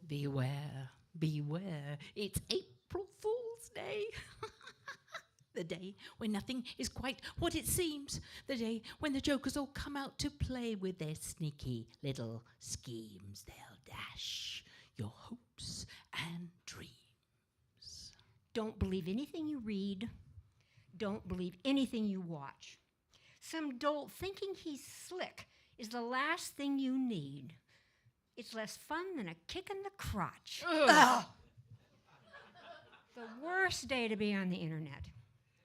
Beware, beware, it's April Fool's Day. The day when nothing is quite what it seems. The day when the jokers all come out to play with their sneaky little schemes. They'll dash your hopes and dreams. Don't believe anything you read. Don't believe anything you watch. Some dolt thinking he's slick is the last thing you need. It's less fun than a kick in the crotch. The worst day to be on the internet.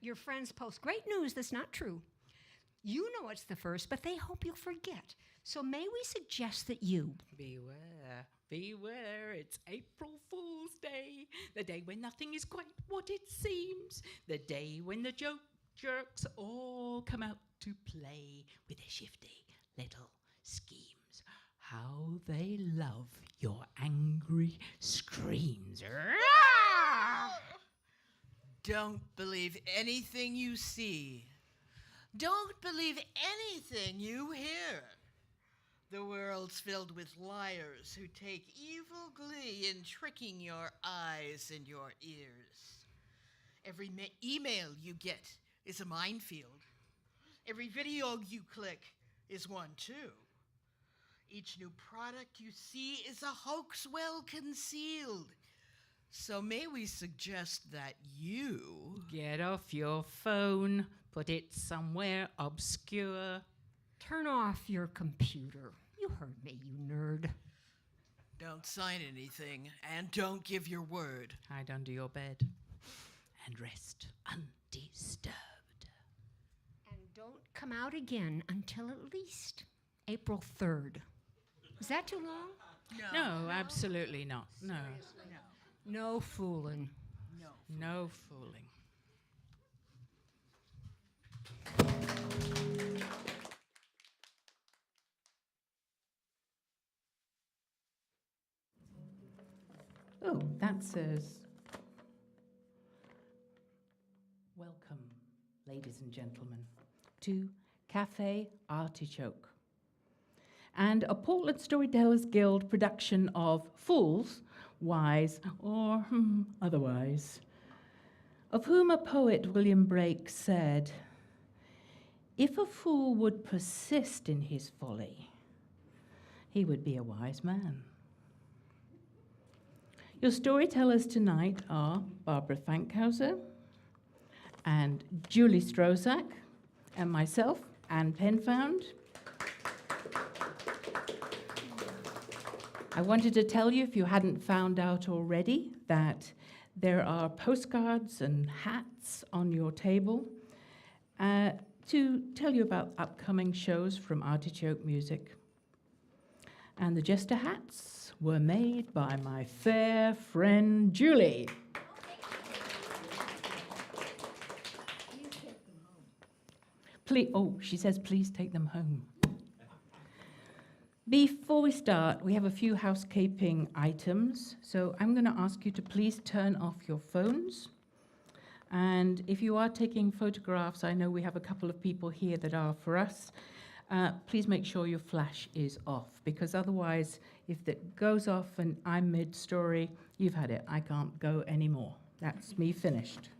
Your friends post great news that's not true. You know it's the first, but they hope you'll forget. So may we suggest that you... Beware, beware, it's April Fool's Day. The day when nothing is quite what it seems. The day when the jerks all come out to play with their shifty little schemes. How they love your angry screams. Don't believe anything you see. Don't believe anything you hear. The world's filled with liars who take evil glee in tricking your eyes and your ears. Every email you get is a minefield. Every video you click is one too. Each new product you see is a hoax well concealed. So may we suggest that you... Get off your phone, put it somewhere obscure. Turn off your computer. You heard me, you nerd. Don't sign anything, and don't give your word. Hide under your bed and rest undisturbed. And don't come out again until at least April 3rd. Is that too long? No, absolutely not. No. No. No fooling. No. No fooling. Oh, that says, welcome, ladies and gentlemen, to Cafe Artichoke, and a Portland Storytellers Guild production of Fools, Wise, or otherwise, of whom a poet, William Blake, said, "If a fool would persist in his folly, he would be a wise man." Your storytellers tonight are Barbara Fankhauser and Julie Strozyk and myself, Anne Penfound. I wanted to tell you, if you hadn't found out already, that there are postcards and hats on your table to tell you about upcoming shows from Artichoke Music. And the jester hats were made by my fair friend Julie. Please, she says, please take them home. Before we start, we have a few housekeeping items. So I'm going to ask you to please turn off your phones. And if you are taking photographs, I know we have a couple of people here that are for us. Please make sure your flash is off, because otherwise, if it goes off and I'm mid-story, you've had it. I can't go anymore. That's me finished.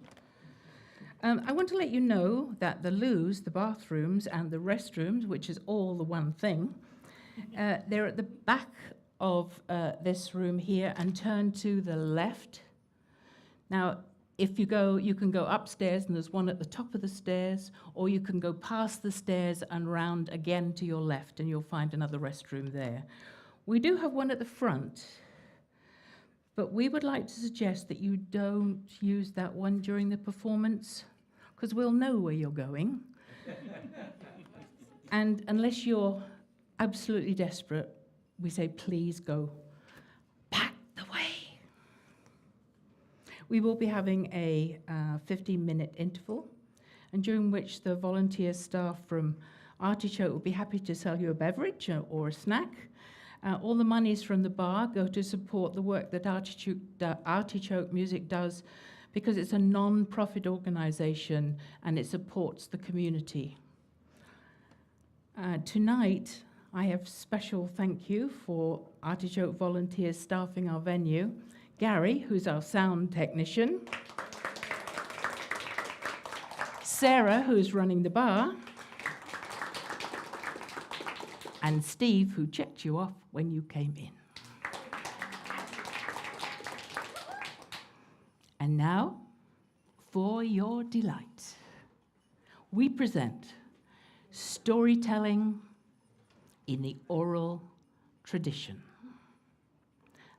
I want to let you know that the loos, the bathrooms, and the restrooms, which is all the one thing, they're at the back of this room here and turn to the left. Now, if you go, you can go upstairs, and there's one at the top of the stairs, or you can go past the stairs and round again to your left, and you'll find another restroom there. We do have one at the front, but we would like to suggest that you don't use that one during the performance, because we'll know where you're going. And unless you're absolutely desperate, we say, please go back the way. We will be having a 15-minute interval, and during which the volunteer staff from Artichoke will be happy to sell you a beverage or a snack. All the monies from the bar go to support the work that Artichoke Music does, because it's a non-profit organization and it supports the community. Tonight, I have special thank you for Artichoke volunteers staffing our venue. Gary, who's our sound technician. Sarah, who's running the bar. And Steve, who checked you off when you came in. And now, for your delight, we present storytelling in the oral tradition.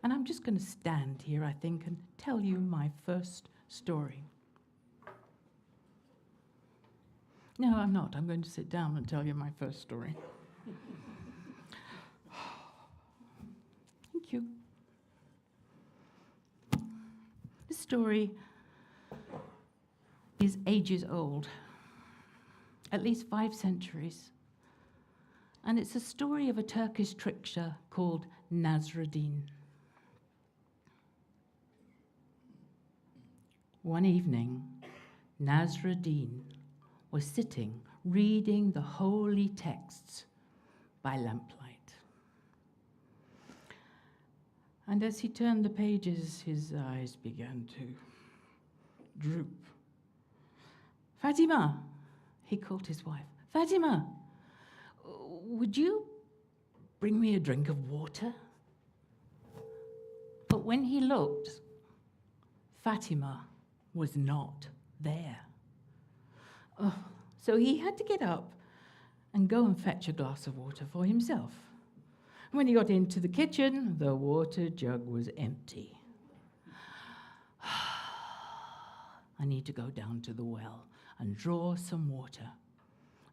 And I'm just going to stand here, I think, and tell you my first story. No, I'm not. I'm going to sit down and tell you my first story. Thank you. This story is ages old, at least 5 centuries. And it's a story of a Turkish trickster called Nasruddin. One evening, Nasruddin was sitting reading the holy texts by lamplight. And as he turned the pages, his eyes began to droop. Fatima, he called his wife. Fatima, would you bring me a drink of water? But when he looked, Fatima was not there. Oh, so he had to get up and go and fetch a glass of water for himself. When he got into the kitchen, the water jug was empty. I need to go down to the well and draw some water.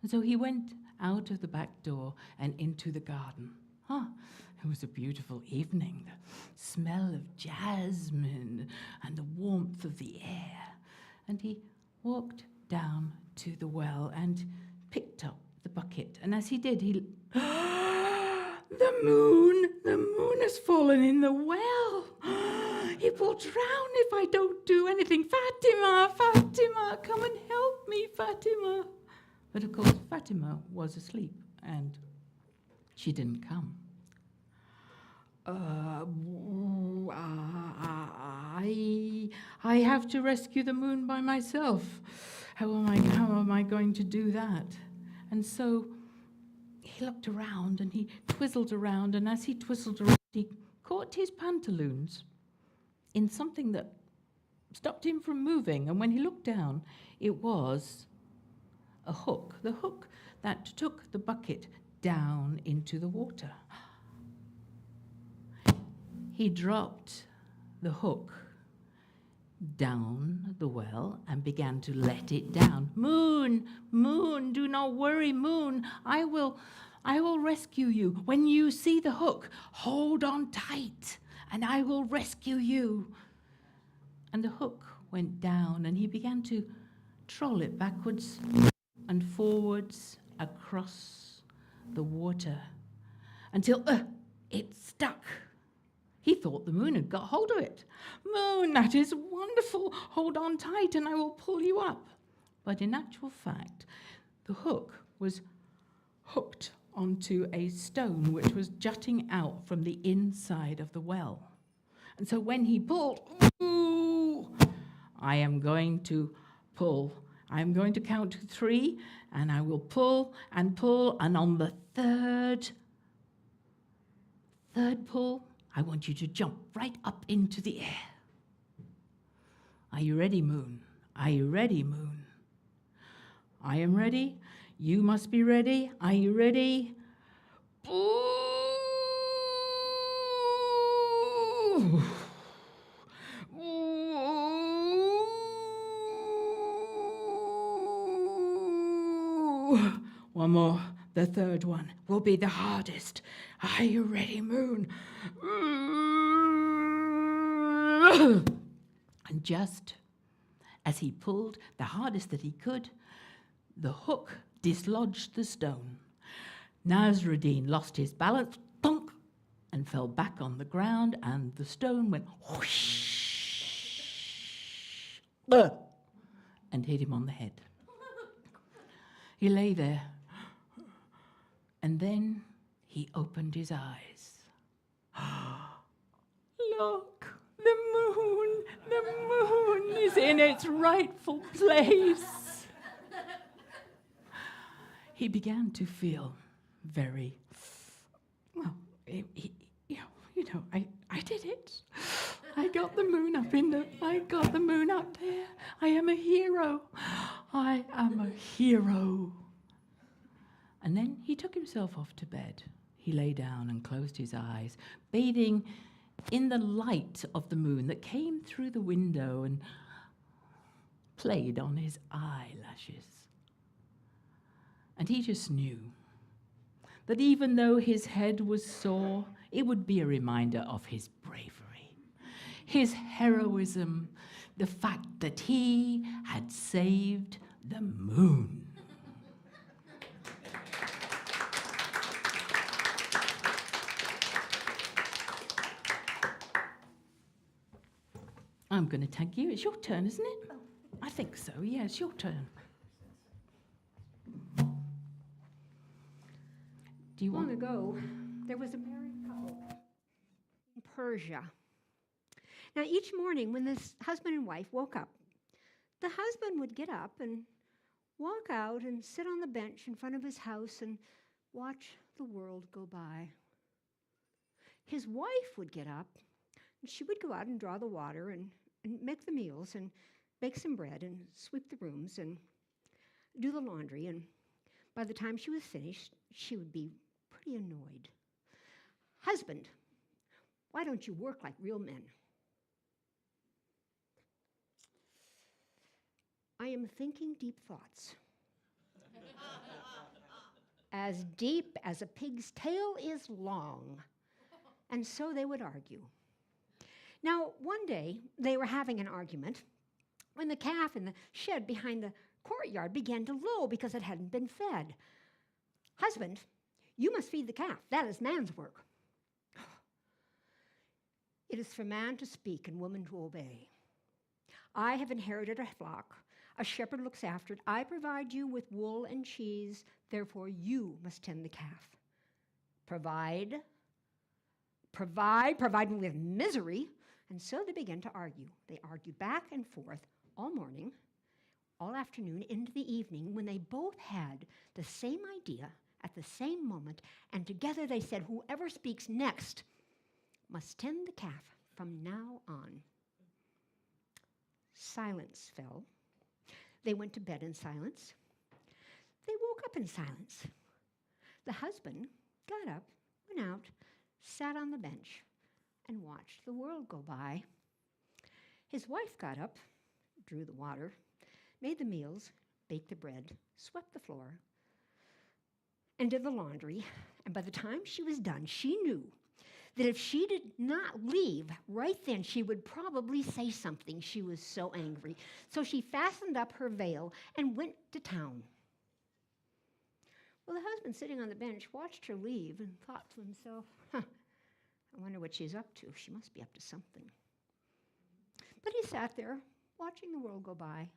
And so he went out of the back door and into the garden. It was a beautiful evening, the smell of jasmine and the warmth of the air. And he walked down to the well and picked up the bucket. And as he did, the moon has fallen in the well. It will drown if I don't do anything. Fatima, Fatima, come and help me, Fatima. But of course, Fatima was asleep and she didn't come. I have to rescue the moon by myself. How am I going to do that? And so he looked around and he twizzled around, and as he twizzled around, he caught his pantaloons in something that stopped him from moving. And when he looked down, it was a hook, the hook that took the bucket down into the water. He dropped the hook down the well and began to let it down. Moon, moon, do not worry, moon. I will rescue you. When you see the hook, hold on tight, and I will rescue you. And the hook went down, and he began to troll it backwards and forwards across the water until it stuck. He thought the moon had got hold of it. Moon, that is wonderful. Hold on tight and I will pull you up. But in actual fact, the hook was hooked onto a stone which was jutting out from the inside of the well. And so when he pulled, I am going to pull. I am going to count to 3, and I will pull, and on the third pull, I want you to jump right up into the air. Are you ready, moon? Are you ready, moon? I am ready. You must be ready. Are you ready? Ooh. One more. The third one will be the hardest. Are you ready, moon? And just as he pulled the hardest that he could, the hook dislodged the stone. Nasruddin lost his balance, thunk, and fell back on the ground, and the stone went whoosh, and hit him on the head. He lay there, and then he he opened his eyes. Look, the moon is in its rightful place. He began to feel very, well, I did it. I got the moon up there. I am a hero. I am a hero. And then he took himself off to bed. He lay down and closed his eyes, bathing in the light of the moon that came through the window and played on his eyelashes. And he just knew that even though his head was sore, it would be a reminder of his bravery, his heroism, the fact that he had saved the moon. I'm going to thank you. It's your turn, isn't it? I think so. Yeah, it's your turn. Do you want Long ago, there was a married couple in Persia. Now, each morning when this husband and wife woke up, the husband would get up and walk out and sit on the bench in front of his house and watch the world go by. His wife would get up, and she would go out and draw the water and make the meals and bake some bread and sweep the rooms and do the laundry. And by the time she was finished, she would be pretty annoyed. Husband, why don't you work like real men? I am thinking deep thoughts. As deep as a pig's tail is long. And so they would argue. Now, one day, they were having an argument when the calf in the shed behind the courtyard began to low because it hadn't been fed. Husband, you must feed the calf. That is man's work. It is for man to speak and woman to obey. I have inherited a flock. A shepherd looks after it. I provide you with wool and cheese. Therefore, you must tend the calf. Provide me with misery. And so they began to argue. They argued back and forth all morning, all afternoon, into the evening, when they both had the same idea at the same moment, and together they said, whoever speaks next must tend the calf from now on. Silence fell. They went to bed in silence. They woke up in silence. The husband got up, went out, sat on the bench, and watched the world go by. His wife got up, drew the water, made the meals, baked the bread, swept the floor, and did the laundry. And by the time she was done, she knew that if she did not leave right then, she would probably say something. She was so angry. So she fastened up her veil and went to town. Well, the husband, sitting on the bench, watched her leave and thought to himself, I wonder what she's up to. She must be up to something. But he sat there, watching the world go by.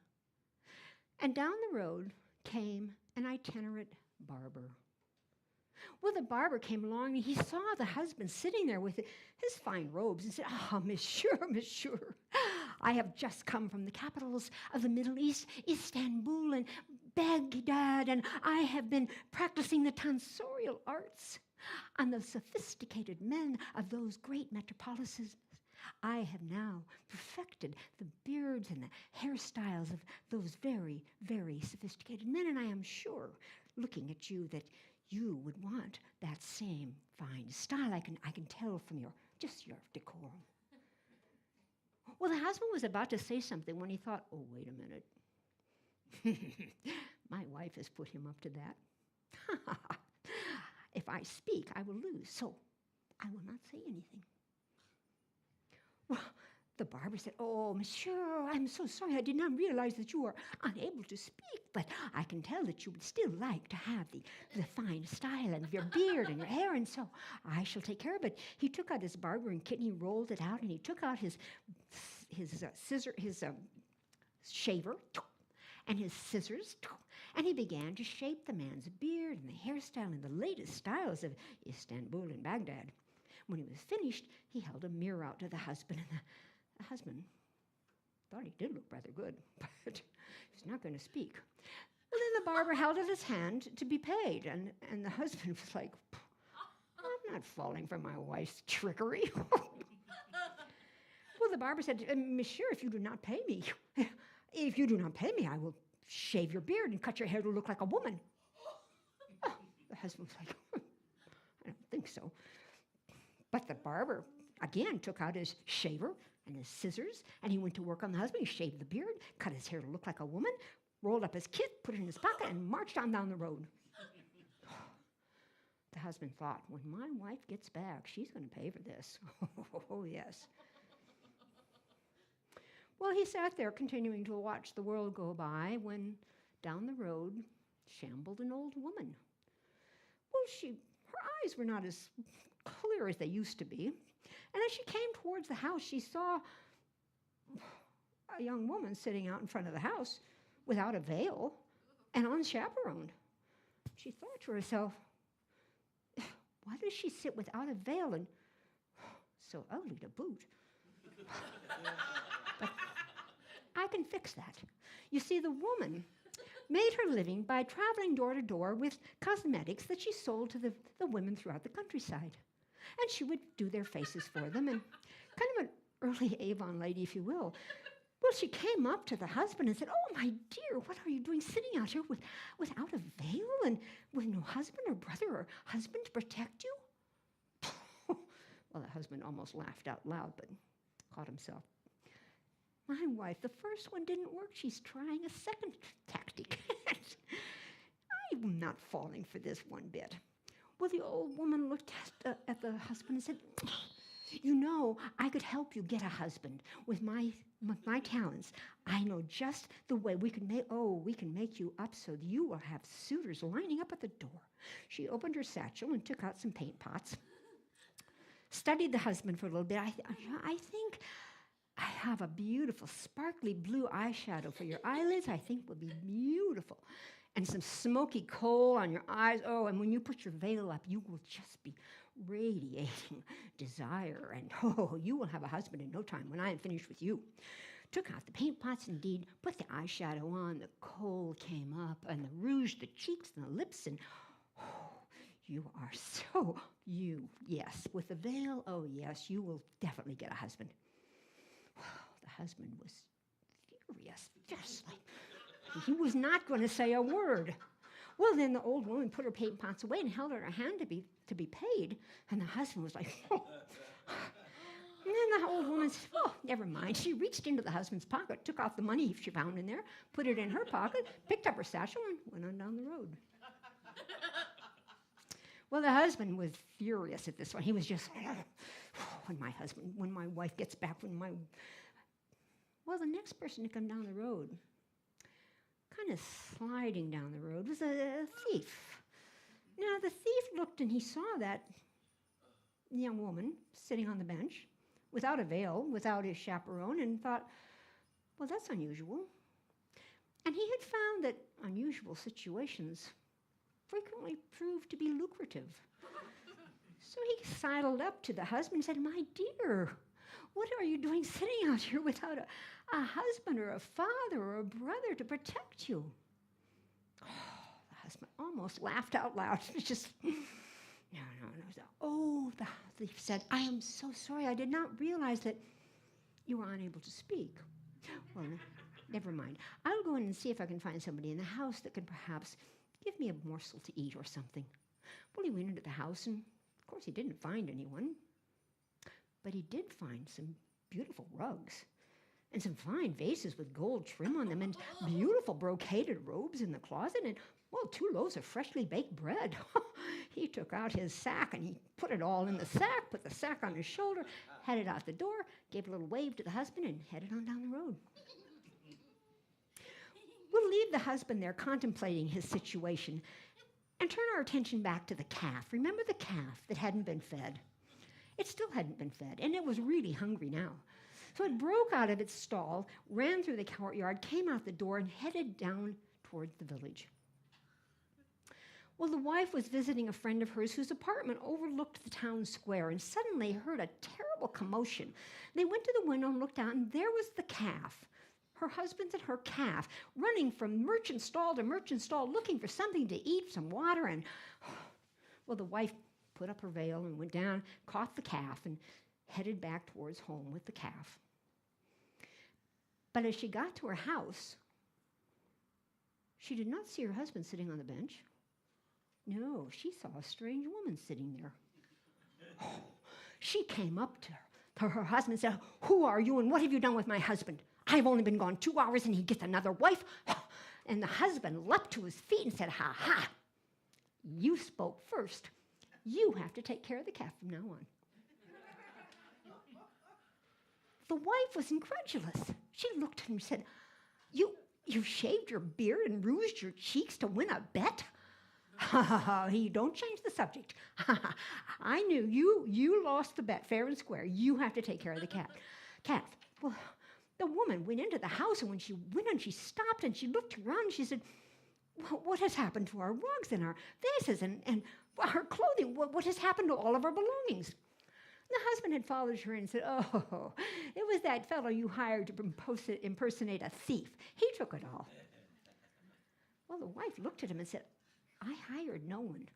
And down the road came an itinerant barber. Well, the barber came along, and he saw the husband sitting there with his fine robes and said, monsieur, I have just come from the capitals of the Middle East, Istanbul and Baghdad, and I have been practicing the tonsorial arts on the sophisticated men of those great metropolises. I have now perfected the beards and the hairstyles of those very, very sophisticated men, and I am sure, looking at you, that you would want that same fine style. I can tell from your decorum. Well, the husband was about to say something when he thought, oh, wait a minute. My wife has put him up to that. If I speak, I will lose, so I will not say anything. Well, the barber said, oh, monsieur, I'm so sorry. I did not realize that you are unable to speak, but I can tell that you would still like to have the fine style and your beard and your hair, and so I shall take care of it. He took out his barbering kit, and he rolled it out, and he took out his scissor, his shaver, and his scissors, and he began to shape the man's beard and the hairstyle in the latest styles of Istanbul and Baghdad. When he was finished, he held a mirror out to the husband, and the husband thought he did look rather good, but he's not going to speak. Well, then the barber held out his hand to be paid, and the husband was like, I'm not falling for my wife's trickery. Well, the barber said, Monsieur, if you do not pay me, I will shave your beard and cut your hair to look like a woman. Oh, the husband was like, I don't think so. But the barber, again, took out his shaver and his scissors, and he went to work on the husband. He shaved the beard, cut his hair to look like a woman, rolled up his kit, put it in his pocket, and marched on down the road. The husband thought, when my wife gets back, she's going to pay for this. Oh, yes. Well, he sat there continuing to watch the world go by when down the road shambled an old woman. Well, her eyes were not as clear as they used to be. And as she came towards the house, she saw a young woman sitting out in front of the house without a veil and unchaperoned. She thought to herself, why does she sit without a veil and so ugly to boot? But I can fix that. You see, the woman made her living by traveling door to door with cosmetics that she sold to the women throughout the countryside. And she would do their faces for them, and kind of an early Avon lady, if you will. Well, she came up to the husband and said, oh, my dear, what are you doing sitting out here without a veil and with no husband or brother or husband to protect you? Well, the husband almost laughed out loud, but caught himself. My wife, the first one didn't work. She's trying a second tactic. I'm not falling for this one bit. Well, the old woman looked at the husband and said, you know, I could help you get a husband with my talents. I know just the way we can make you up so you will have suitors lining up at the door. She opened her satchel and took out some paint pots, studied the husband for a little bit. I think I have a beautiful sparkly blue eyeshadow for your eyelids. I think would be beautiful. And some smoky coal on your eyes. Oh, and when you put your veil up, you will just be radiating desire. And oh, you will have a husband in no time when I am finished with you. Took out the paint pots, indeed, put the eyeshadow on. The coal came up, and the rouge, the cheeks, and the lips, and oh, you are so you. Yes, with the veil, oh yes, you will definitely get a husband. Well, the husband was furious, just like he was not going to say a word. Well, then the old woman put her paint pots away and held out her hand to be paid, and the husband was like, oh. And then the old woman said, oh, never mind. She reached into the husband's pocket, took off the money she found in there, put it in her pocket, picked up her satchel, and went on down the road. Well, the husband was furious at this one. He was just, when my wife gets back, Well, the next person to come down the road, kind of sliding down the road, was a thief. Now, the thief looked and he saw that young woman sitting on the bench without a veil, without his chaperone, and thought, well, that's unusual. And he had found that unusual situations frequently proved to be lucrative. So he sidled up to the husband and said, my dear, what are you doing sitting out here without a husband or a father or a brother to protect you? Oh, the husband almost laughed out loud. It's just, no. Oh, the thief said, I am so sorry. I did not realize that you were unable to speak. Well, never mind. I'll go in and see if I can find somebody in the house that can perhaps give me a morsel to eat or something. Well, he went into the house, and of course he didn't find anyone. But he did find some beautiful rugs and some fine vases with gold trim on them and beautiful brocaded robes in the closet and, well, 2 loaves of freshly baked bread. He took out his sack and he put it all in the sack, put the sack on his shoulder, headed out the door, gave a little wave to the husband, and headed on down the road. We'll leave the husband there contemplating his situation and turn our attention back to the calf. Remember the calf that hadn't been fed? It still hadn't been fed, and it was really hungry now. So it broke out of its stall, ran through the courtyard, came out the door, and headed down towards the village. Well, the wife was visiting a friend of hers whose apartment overlooked the town square and suddenly heard a terrible commotion. They went to the window and looked out, and there was the calf, her husband and her calf, running from merchant stall to merchant stall, looking for something to eat, some water, and, well, the wife put up her veil and went down, caught the calf, and headed back towards home with the calf. But as she got to her house, she did not see her husband sitting on the bench. No, she saw a strange woman sitting there. She came up to her husband and said, "Who are you and what have you done with my husband? I've only been gone 2 hours and he gets another wife." And the husband leapt to his feet and said, "Ha ha, you spoke first. You have to take care of the calf from now on." The wife was incredulous. She looked at him and said, You shaved your beard and rouged your cheeks to win a bet? Ha ha ha, don't change the subject. Ha ha, I knew you lost the bet fair and square. You have to take care of the calf. Well, the woman went into the house, and when she went in, she stopped and she looked around and she said, "Well, what has happened to our rugs and our vases and our clothing? What has happened to all of our belongings?" And the husband had followed her in and said, "Oh, it was that fellow you hired to impersonate a thief. He took it all." Well, the wife looked at him and said, "I hired no one.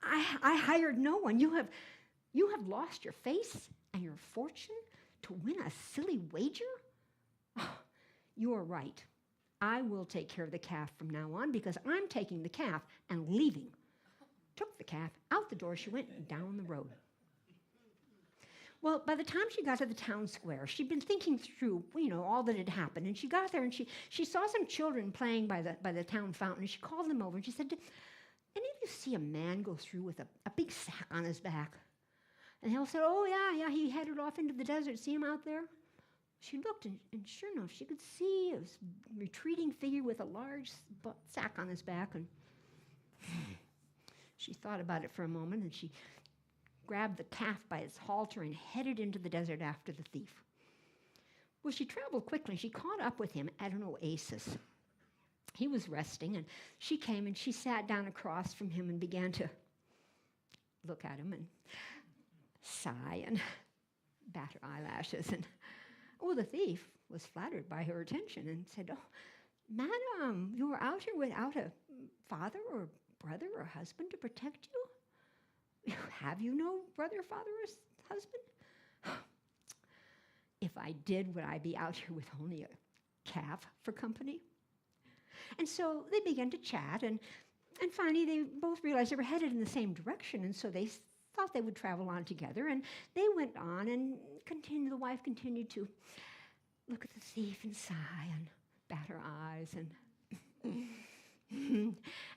I hired no one. You have lost your face and your fortune to win a silly wager? Oh, you are right. I will take care of the calf from now on because I'm taking the calf and leaving." Took the calf, out the door she went, and down the road. Well, by the time she got to the town square, she'd been thinking through, all that had happened, and she got there and she saw some children playing by the town fountain, and she called them over and she said, "Did any of you see a man go through with a big sack on his back?" And they all said, "Oh, yeah, he headed off into the desert. See him out there?" She looked, and sure enough, she could see a retreating figure with a large sack on his back, and she thought about it for a moment, and she grabbed the calf by its halter and headed into the desert after the thief. Well, she traveled quickly. She caught up with him at an oasis. He was resting, and she came and she sat down across from him and began to look at him and sigh and bat her eyelashes. And the thief was flattered by her attention and said, "Oh, madam, you are out here without a father or brother or husband to protect you? Have you no brother, father, or husband?" "If I did, would I be out here with only a calf for company?" And so they began to chat, and finally they both realized they were headed in the same direction, and so they thought they would travel on together, and they went on and the wife continued to look at the thief and sigh and bat her eyes,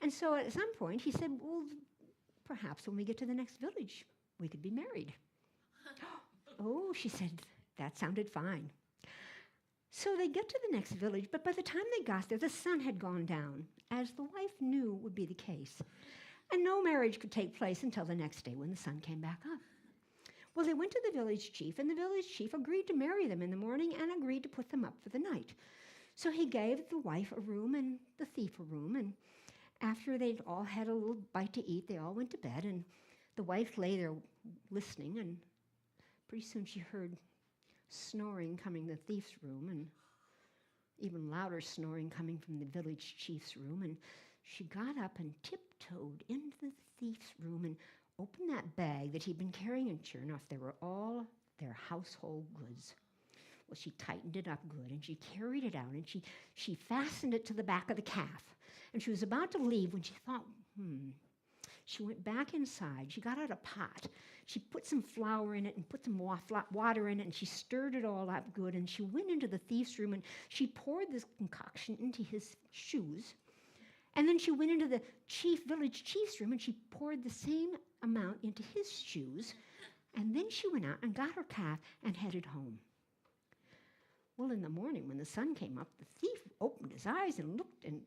and so at some point he said, "Well, perhaps when we get to the next village, we could be married." "Oh," she said, "that sounded fine." So they get to the next village, but by the time they got there, the sun had gone down, as the wife knew would be the case. And no marriage could take place until the next day when the sun came back up. Well, they went to the village chief, and the village chief agreed to marry them in the morning and agreed to put them up for the night. So he gave the wife a room and the thief a room, and after they'd all had a little bite to eat, they all went to bed, and the wife lay there listening, and pretty soon she heard snoring coming from the thief's room, and even louder snoring coming from the village chief's room, and she got up and tiptoed into the thief's room and opened that bag that he'd been carrying, and sure enough, there were all their household goods. Well, she tightened it up good, and she carried it out, and she fastened it to the back of the calf. And she was about to leave when she thought, She went back inside. She got out a pot. She put some flour in it and put some water in it, and she stirred it all up good, and she went into the thief's room, and she poured this concoction into his shoes. And then she went into the village chief's room, and she poured the same amount into his shoes. And then she went out and got her calf and headed home. Well, in the morning, when the sun came up, the thief opened his eyes and looked, and,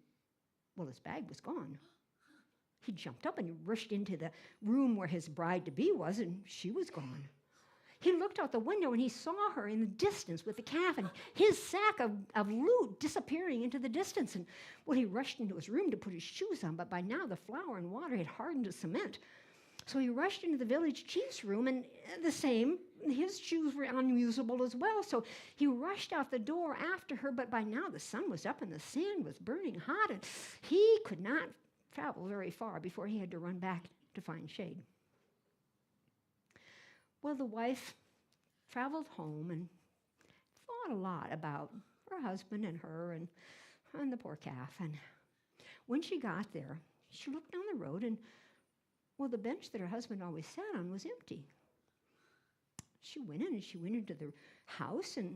his bag was gone. He jumped up and rushed into the room where his bride-to-be was, and she was gone. He looked out the window and he saw her in the distance with the calf and his sack of loot disappearing into the distance. And, well, he rushed into his room to put his shoes on, but by now the flour and water had hardened to cement. So he rushed into the village chief's room, and the same, his shoes were unusable as well. So he rushed out the door after her, but by now the sun was up and the sand was burning hot, and he could not travel very far before he had to run back to find shade. Well, the wife traveled home and thought a lot about her husband and her and the poor calf. And when she got there, she looked down the road and, well, the bench that her husband always sat on was empty. She went in and she went into the house, and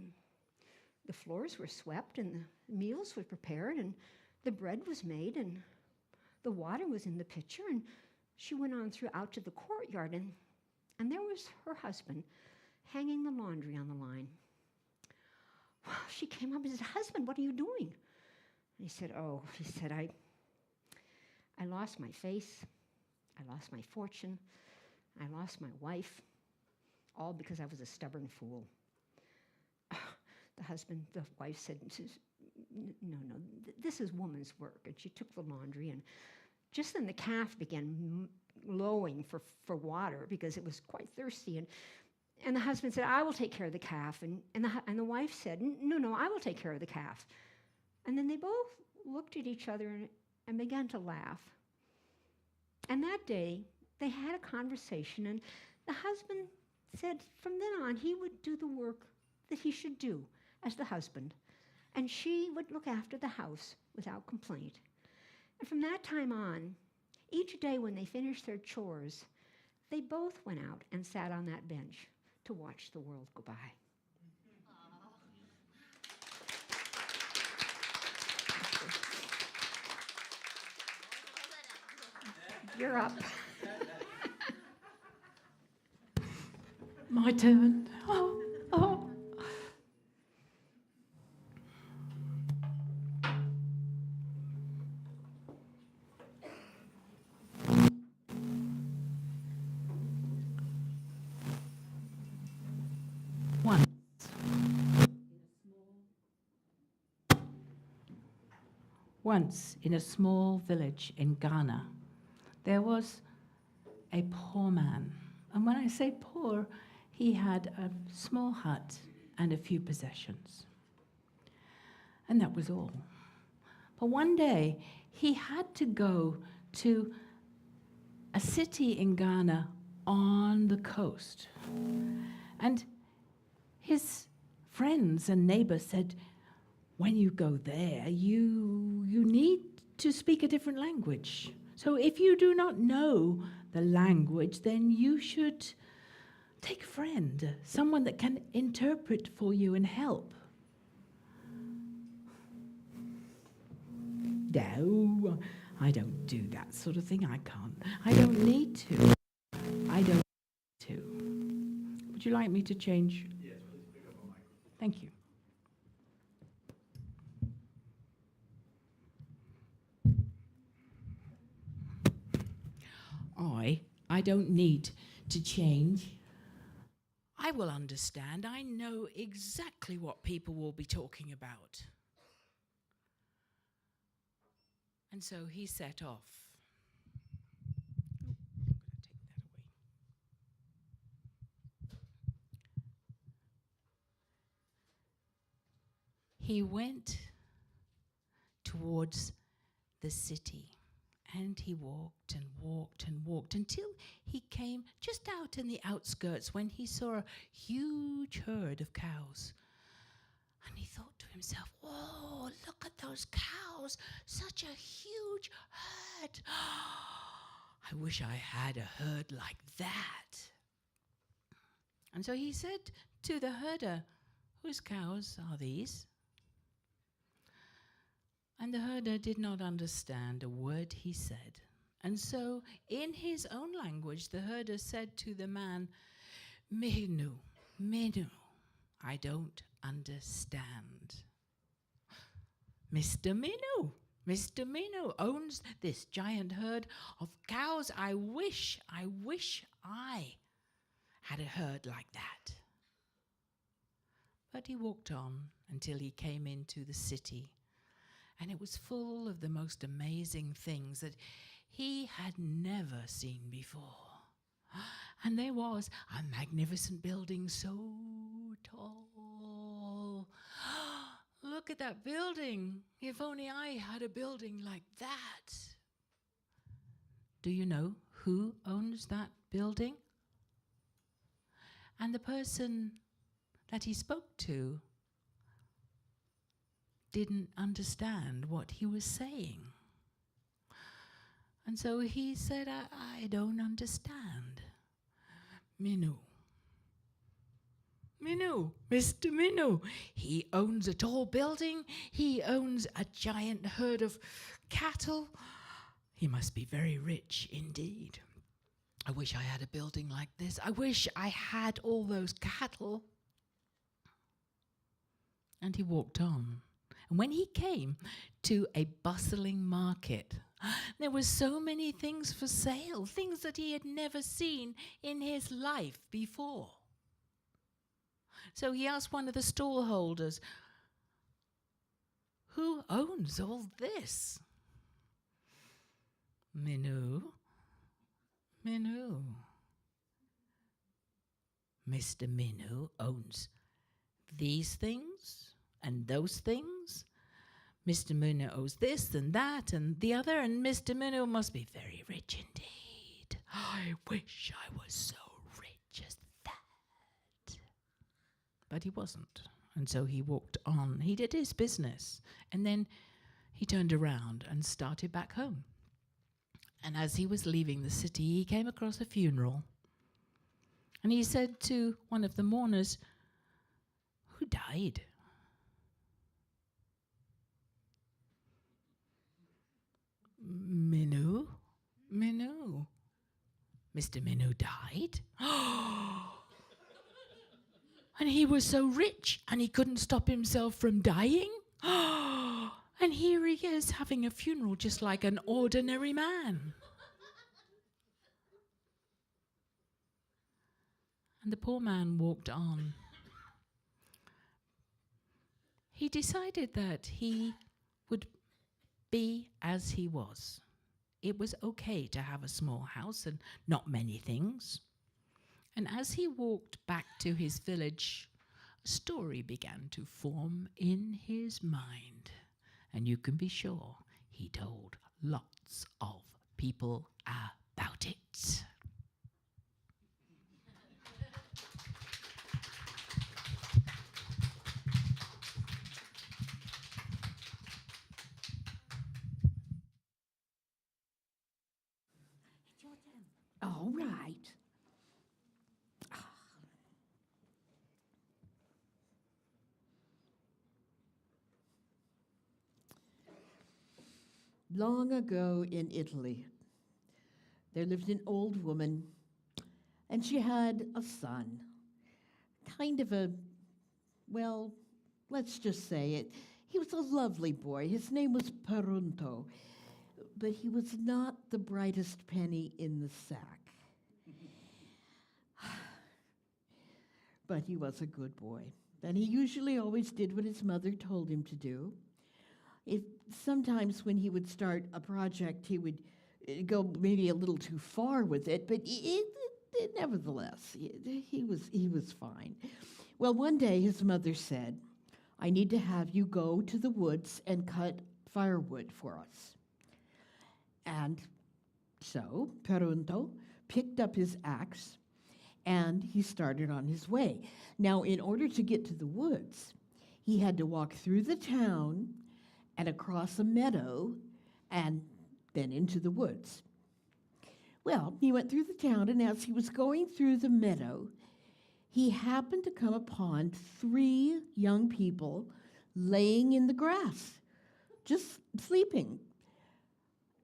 the floors were swept and the meals were prepared and the bread was made and the water was in the pitcher. And she went on out to the courtyard, and there was her husband hanging the laundry on the line. Well, she came up and said, "Husband, what are you doing?" And he said, I lost my face. I lost my fortune. I lost my wife, all because I was a stubborn fool. The wife said, no, this is woman's work. And she took the laundry, and just then the calf began lowing for water because it was quite thirsty. And the husband said, "I will take care of the calf." And the wife said, no, I will take care of the calf. And then they both looked at each other and began to laugh. And that day, they had a conversation, and the husband said from then on he would do the work that he should do as the husband, and she would look after the house without complaint. And from that time on, each day when they finished their chores, they both went out and sat on that bench to watch the world go by. You're up. My turn. Oh. Once, in a small village in Ghana, there was a poor man. And when I say poor, he had a small hut and a few possessions. And that was all. But one day, he had to go to a city in Ghana on the coast. And his friends and neighbors said, when you go there, you need to speak a different language. So if you do not know the language, then you should take a friend, someone that can interpret for you and help. No, I don't do that sort of thing. I can't. I don't need to. I don't need to. Would you like me to change? Yes, please pick up a microphone. Thank you. I don't need to change. I will understand. I know exactly what people will be talking about. And so he set off. I'm going to take that away. He went towards the city. And he walked and walked and walked until he came just out in the outskirts when he saw a huge herd of cows. And he thought to himself, "Oh, look at those cows, such a huge herd. I wish I had a herd like that." And so he said to the herder, "Whose cows are these?" And the herder did not understand a word he said. And so, in his own language, the herder said to the man, "Menu, I don't understand. Mr. Minu owns this giant herd of cows. I wish I had a herd like that." But he walked on until he came into the city, and it was full of the most amazing things that he had never seen before. And there was a magnificent building so tall. Look at that building. If only I had a building like that. Do you know who owns that building? And the person that he spoke to didn't understand what he was saying. And so he said, I don't understand. Minu. Mr. Minu. He owns a tall building. He owns a giant herd of cattle. He must be very rich indeed. I wish I had a building like this. I wish I had all those cattle. And he walked on. And when he came to a bustling market, there were so many things for sale, things that he had never seen in his life before. So he asked one of the stall holders, "Who owns all this?" Minu. Mr. Minu owns these things and those things. Mr. Minu owes this and that and the other, and Mr. Minu must be very rich indeed. I wish I was so rich as that. But he wasn't, and so he walked on. He did his business, and then he turned around and started back home. And as he was leaving the city, he came across a funeral. And he said to one of the mourners, "Who died?" Minu. Mr. Minu died? And he was so rich, and he couldn't stop himself from dying? And here he is having a funeral just like an ordinary man. And the poor man walked on. He decided that he would be as he was. It was okay to have a small house and not many things. And as he walked back to his village, a story began to form in his mind. And you can be sure he told lots of people about it. All right. Long ago in Italy, there lived an old woman, and she had a son. Kind of a, well, let's just say it. He was a lovely boy. His name was Perunto, but he was not the brightest penny in the sack. But he was a good boy, and he usually always did what his mother told him to do. Sometimes when he would start a project, he would go maybe a little too far with it, but nevertheless, he was fine. Well, one day his mother said, "I need to have you go to the woods and cut firewood for us." And so Perunto picked up his axe and he started on his way. Now, in order to get to the woods, he had to walk through the town and across a meadow and then into the woods. Well, he went through the town, and as he was going through the meadow, he happened to come upon 3 young people laying in the grass, just sleeping.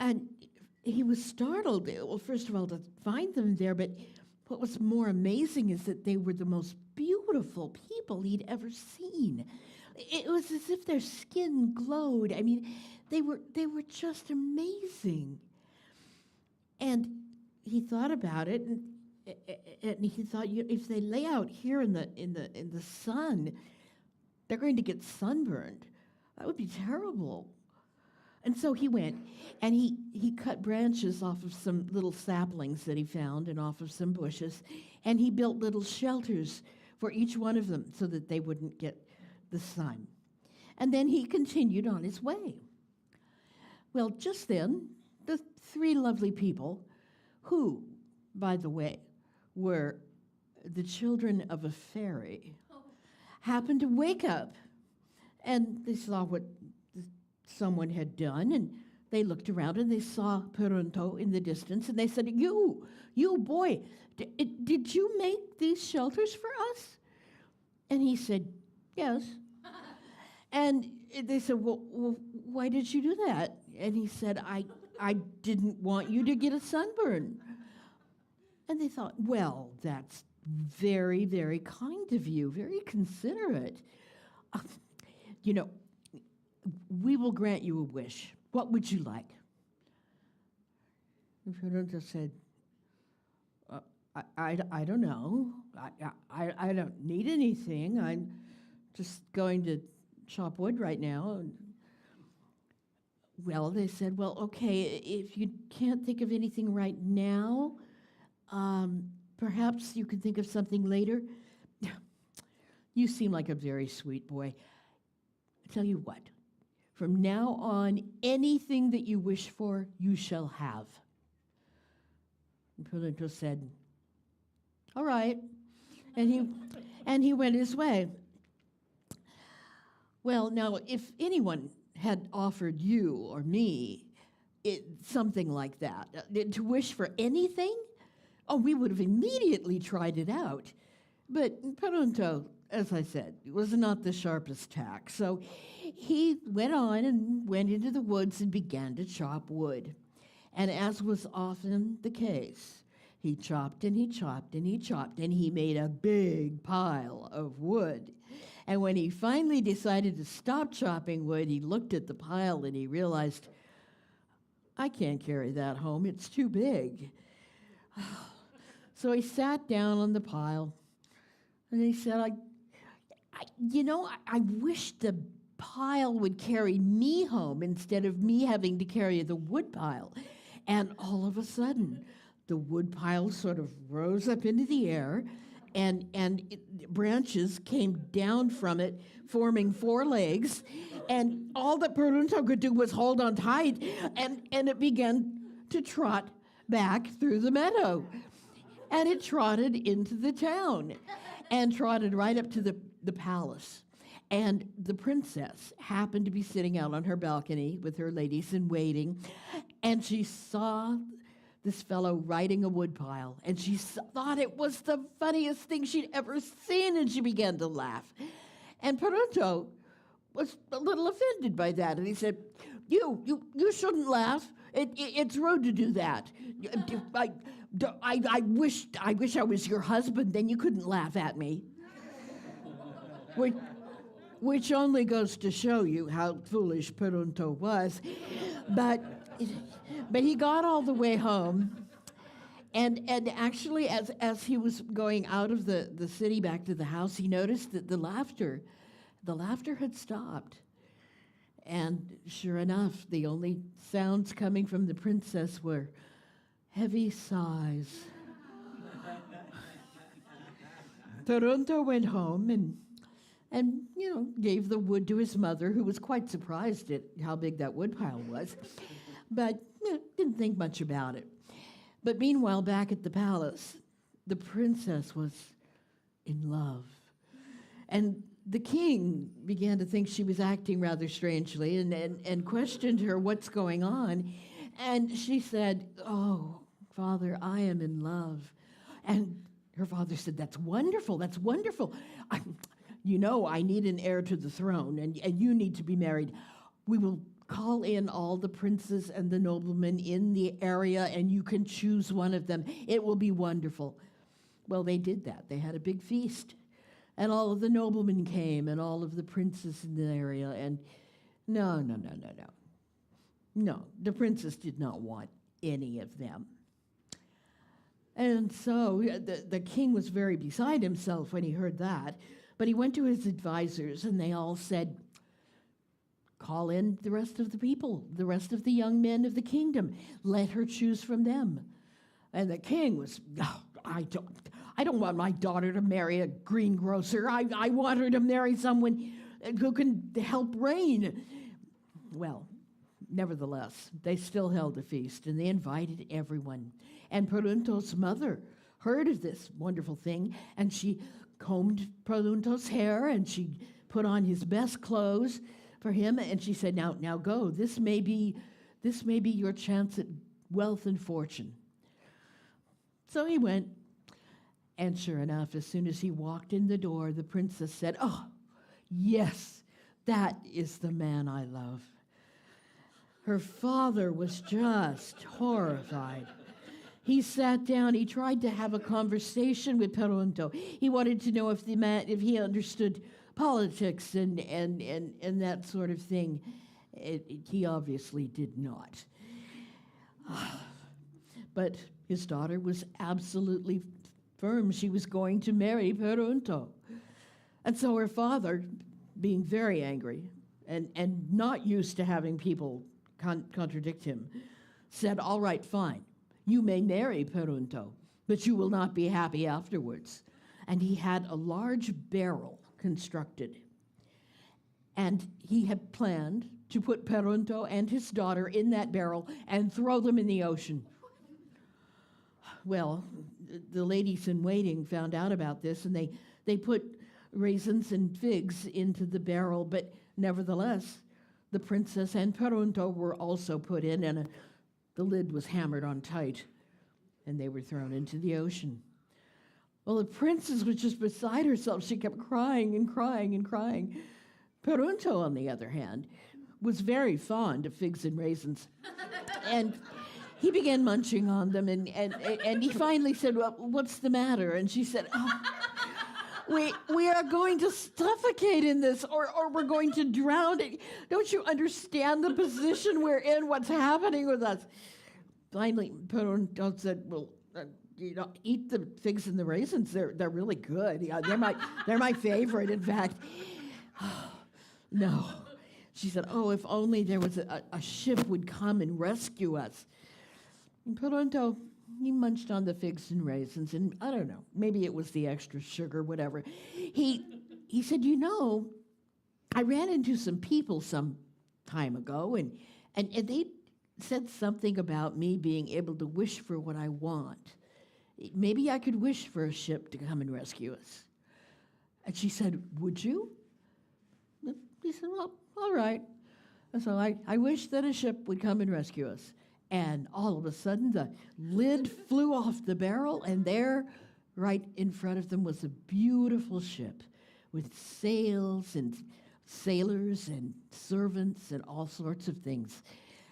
And he was startled, well, first of all, to find them there, but what was more amazing is that they were the most beautiful people he'd ever seen. It was as if their skin glowed. I mean, they were just amazing. And he thought about it, and he thought, if they lay out here in the sun, They're going to get sunburned. That would be terrible. And so he went, and he cut branches off of some little saplings that he found and off of some bushes, and he built little shelters for each one of them so that they wouldn't get the sun. And then he continued on his way. Well, just then, the three lovely people, who, by the way, were the children of a fairy, happened to wake up, and they saw what someone had done, and they looked around and they saw Perunto in the distance, and they said, you boy, did you make these shelters for us? And he said, yes. And they said, well, why did you do that? And he said, I didn't want you to get a sunburn. And they thought, well, that's very, very kind of you, very considerate. We will grant you a wish. What would you like? And Perunto said, I don't know. I don't need anything. I'm just going to chop wood right now. Well, they said, well, okay, if you can't think of anything right now, perhaps you can think of something later. You seem like a very sweet boy. I tell you what, from now on, anything that you wish for, you shall have. And Perunto said, all right. And he went his way. Well, now, if anyone had offered you or me something like that, to wish for anything, we would have immediately tried it out. But Perunto, as I said, was not the sharpest tack. So he went on and went into the woods and began to chop wood. And as was often the case, he chopped and he chopped and he chopped, and he made a big pile of wood. And when he finally decided to stop chopping wood, he looked at the pile and he realized, I can't carry that home, it's too big. So he sat down on the pile and he said, I wish the pile would carry me home instead of me having to carry the wood pile. And all of a sudden, the wood pile sort of rose up into the air, and branches came down from it, forming 4 legs, and all that Perunto could do was hold on tight, and it began to trot back through the meadow. And it trotted into the town, and trotted right up to the palace. And the princess happened to be sitting out on her balcony with her ladies in waiting, and she saw this fellow riding a woodpile, and she thought it was the funniest thing she'd ever seen, and she began to laugh. And Perunto was a little offended by that, and he said, you shouldn't laugh. It's rude to do that. I wish I was your husband, then you couldn't laugh at me. Which only goes to show you how foolish Perunto was. But he got all the way home, and actually as he was going out of the city back to the house, he noticed that the laughter had stopped. And sure enough, the only sounds coming from the princess were heavy sighs. Perunto went home and gave the wood to his mother, who was quite surprised at how big that woodpile was, but didn't think much about it. But meanwhile, back at the palace, the princess was in love. And the king began to think she was acting rather strangely and questioned her, what's going on? And she said, oh, Father, I am in love. And her father said, that's wonderful, that's wonderful. I need an heir to the throne, and you need to be married. We will call in all the princes and the noblemen in the area, and you can choose one of them. It will be wonderful. Well, they did that. They had a big feast, and all of the noblemen came, and all of the princes in the area, and no, the princess did not want any of them. And so the king was very beside himself when he heard that. But he went to his advisors, and they all said, call in the rest of the people, the rest of the young men of the kingdom. Let her choose from them. And the king was, "Oh, I don't want my daughter to marry a greengrocer. I want her to marry someone who can help reign." Well, nevertheless, they still held a feast, and they invited everyone. And Perunto's mother heard of this wonderful thing, and she combed Perunto's hair, and she put on his best clothes for him, and she said, now go. This may be your chance at wealth and fortune. So he went, and sure enough, as soon as he walked in the door, the princess said, "Oh, yes, that is the man I love." Her father was just horrified. He sat down. He tried to have a conversation with Perunto. He wanted to know if he understood politics and that sort of thing. He obviously did not. But his daughter was absolutely firm. She was going to marry Perunto. And so her father, being very angry and not used to having people contradict him, said, "All right, fine. You may marry Perunto, but you will not be happy afterwards." And he had a large barrel constructed. And he had planned to put Perunto and his daughter in that barrel and throw them in the ocean. Well, the ladies in waiting found out about this, and they put raisins and figs into the barrel, but nevertheless, the princess and Perunto were also put in, and the lid was hammered on tight, and they were thrown into the ocean. Well, the princess was just beside herself. She kept crying and crying and crying. Perunto, on the other hand, was very fond of figs and raisins, and he began munching on them, and he finally said, "Well, what's the matter?" And she said, "Oh, we are going to suffocate in this, or we're going to drown. Don't you understand the position we're in, what's happening with us?" Finally, Perunto said, "Well, eat the figs and the raisins. They're really good. Yeah, they're my favorite, in fact." No. She said, "Oh, if only there was a ship would come and rescue us." And Perunto, he munched on the figs and raisins, and I don't know, maybe it was the extra sugar, whatever. He said, I ran into some people some time ago, and they said something about me being able to wish for what I want. Maybe I could wish for a ship to come and rescue us." And she said, "Would you?" He said, "Well, all right." And so I wished that a ship would come and rescue us. And all of a sudden, the lid flew off the barrel, and there, right in front of them, was a beautiful ship with sails and sailors and servants and all sorts of things.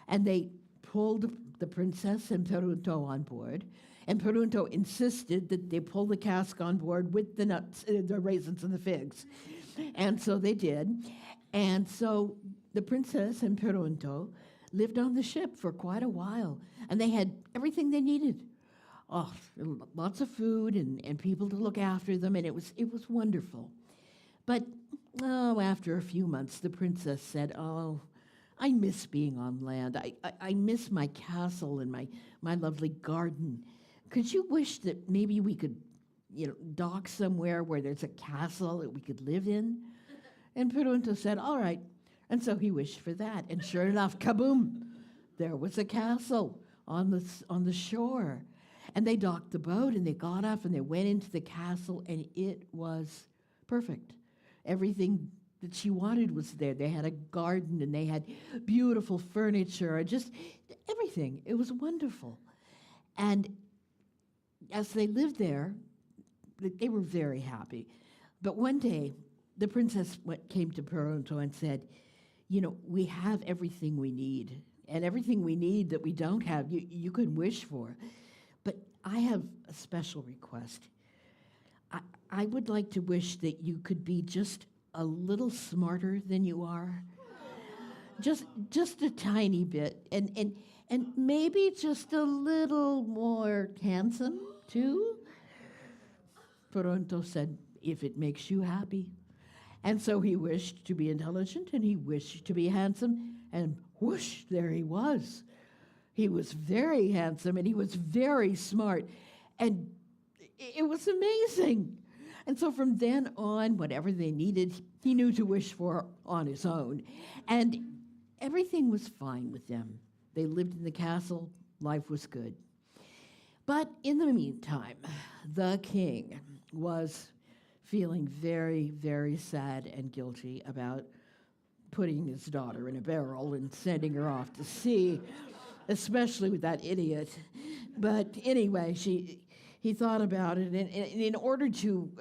And they pulled the princess and Perunto on board, and Perunto insisted that they pull the cask on board with the nuts, the raisins and the figs. And so they did. And so the princess and Perunto lived on the ship for quite a while, and they had everything they needed. Oh, lots of food and people to look after them, and it was wonderful. But after a few months, the princess said, "Oh, I miss being on land. I miss my castle and my lovely garden. Could you wish that maybe we could, dock somewhere where there's a castle that we could live in?" And Perunto said, "All right." And so he wished for that, and sure enough, kaboom! There was a castle on the shore. And they docked the boat, and they got off, and they went into the castle, and it was perfect. Everything that she wanted was there. They had a garden, and they had beautiful furniture, and just everything. It was wonderful. And as they lived there, they were very happy. But one day, the princess came to Perunto and said, "We have everything we need, and everything we need that we don't have, you can wish for. But I have a special request. I would like to wish that you could be just a little smarter than you are. Just a tiny bit, and maybe just a little more handsome, too." Perunto said, if it makes you happy. And so he wished to be intelligent, and he wished to be handsome, and whoosh, there he was. He was very handsome, and he was very smart, and it was amazing. And so from then on, whatever they needed, he knew to wish for on his own. And everything was fine with them. They lived in the castle, life was good. But in the meantime, the king was feeling very, very sad and guilty about putting his daughter in a barrel and sending her off to sea, especially with that idiot. But anyway, he thought about it, and in order to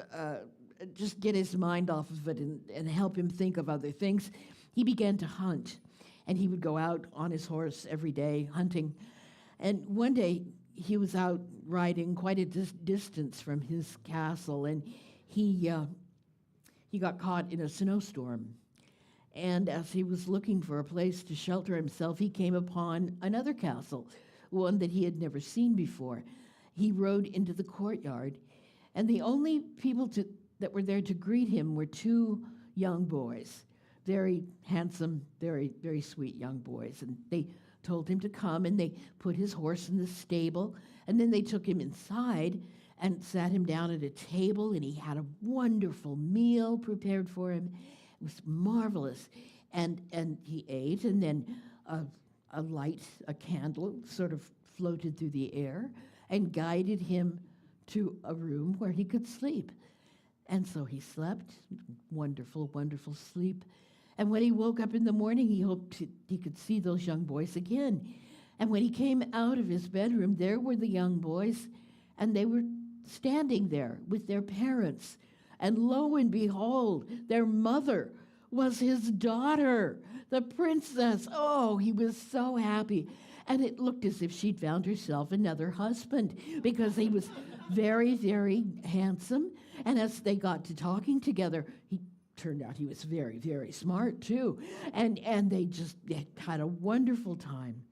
just get his mind off of it and help him think of other things, he began to hunt. And he would go out on his horse every day hunting. And one day, he was out riding quite a distance from his castle, and he got caught in a snowstorm. And as he was looking for a place to shelter himself, he came upon another castle, one that he had never seen before. He rode into the courtyard, and the only people that were there to greet him were two young boys, very handsome, very, very sweet young boys. And they told him to come, and they put his horse in the stable, and then they took him inside and sat him down at a table, and he had a wonderful meal prepared for him. It was marvelous. And he ate, and then a candle sort of floated through the air and guided him to a room where he could sleep. And so he slept, wonderful, wonderful sleep. And when he woke up in the morning, he hoped he could see those young boys again. And when he came out of his bedroom, there were the young boys, and they were standing there with their parents. And lo and behold, their mother was his daughter, the princess. Oh, he was so happy. And it looked as if she'd found herself another husband, because he was very, very handsome. And as they got to talking together, turned out he was very, very smart, too. And they just had a wonderful time.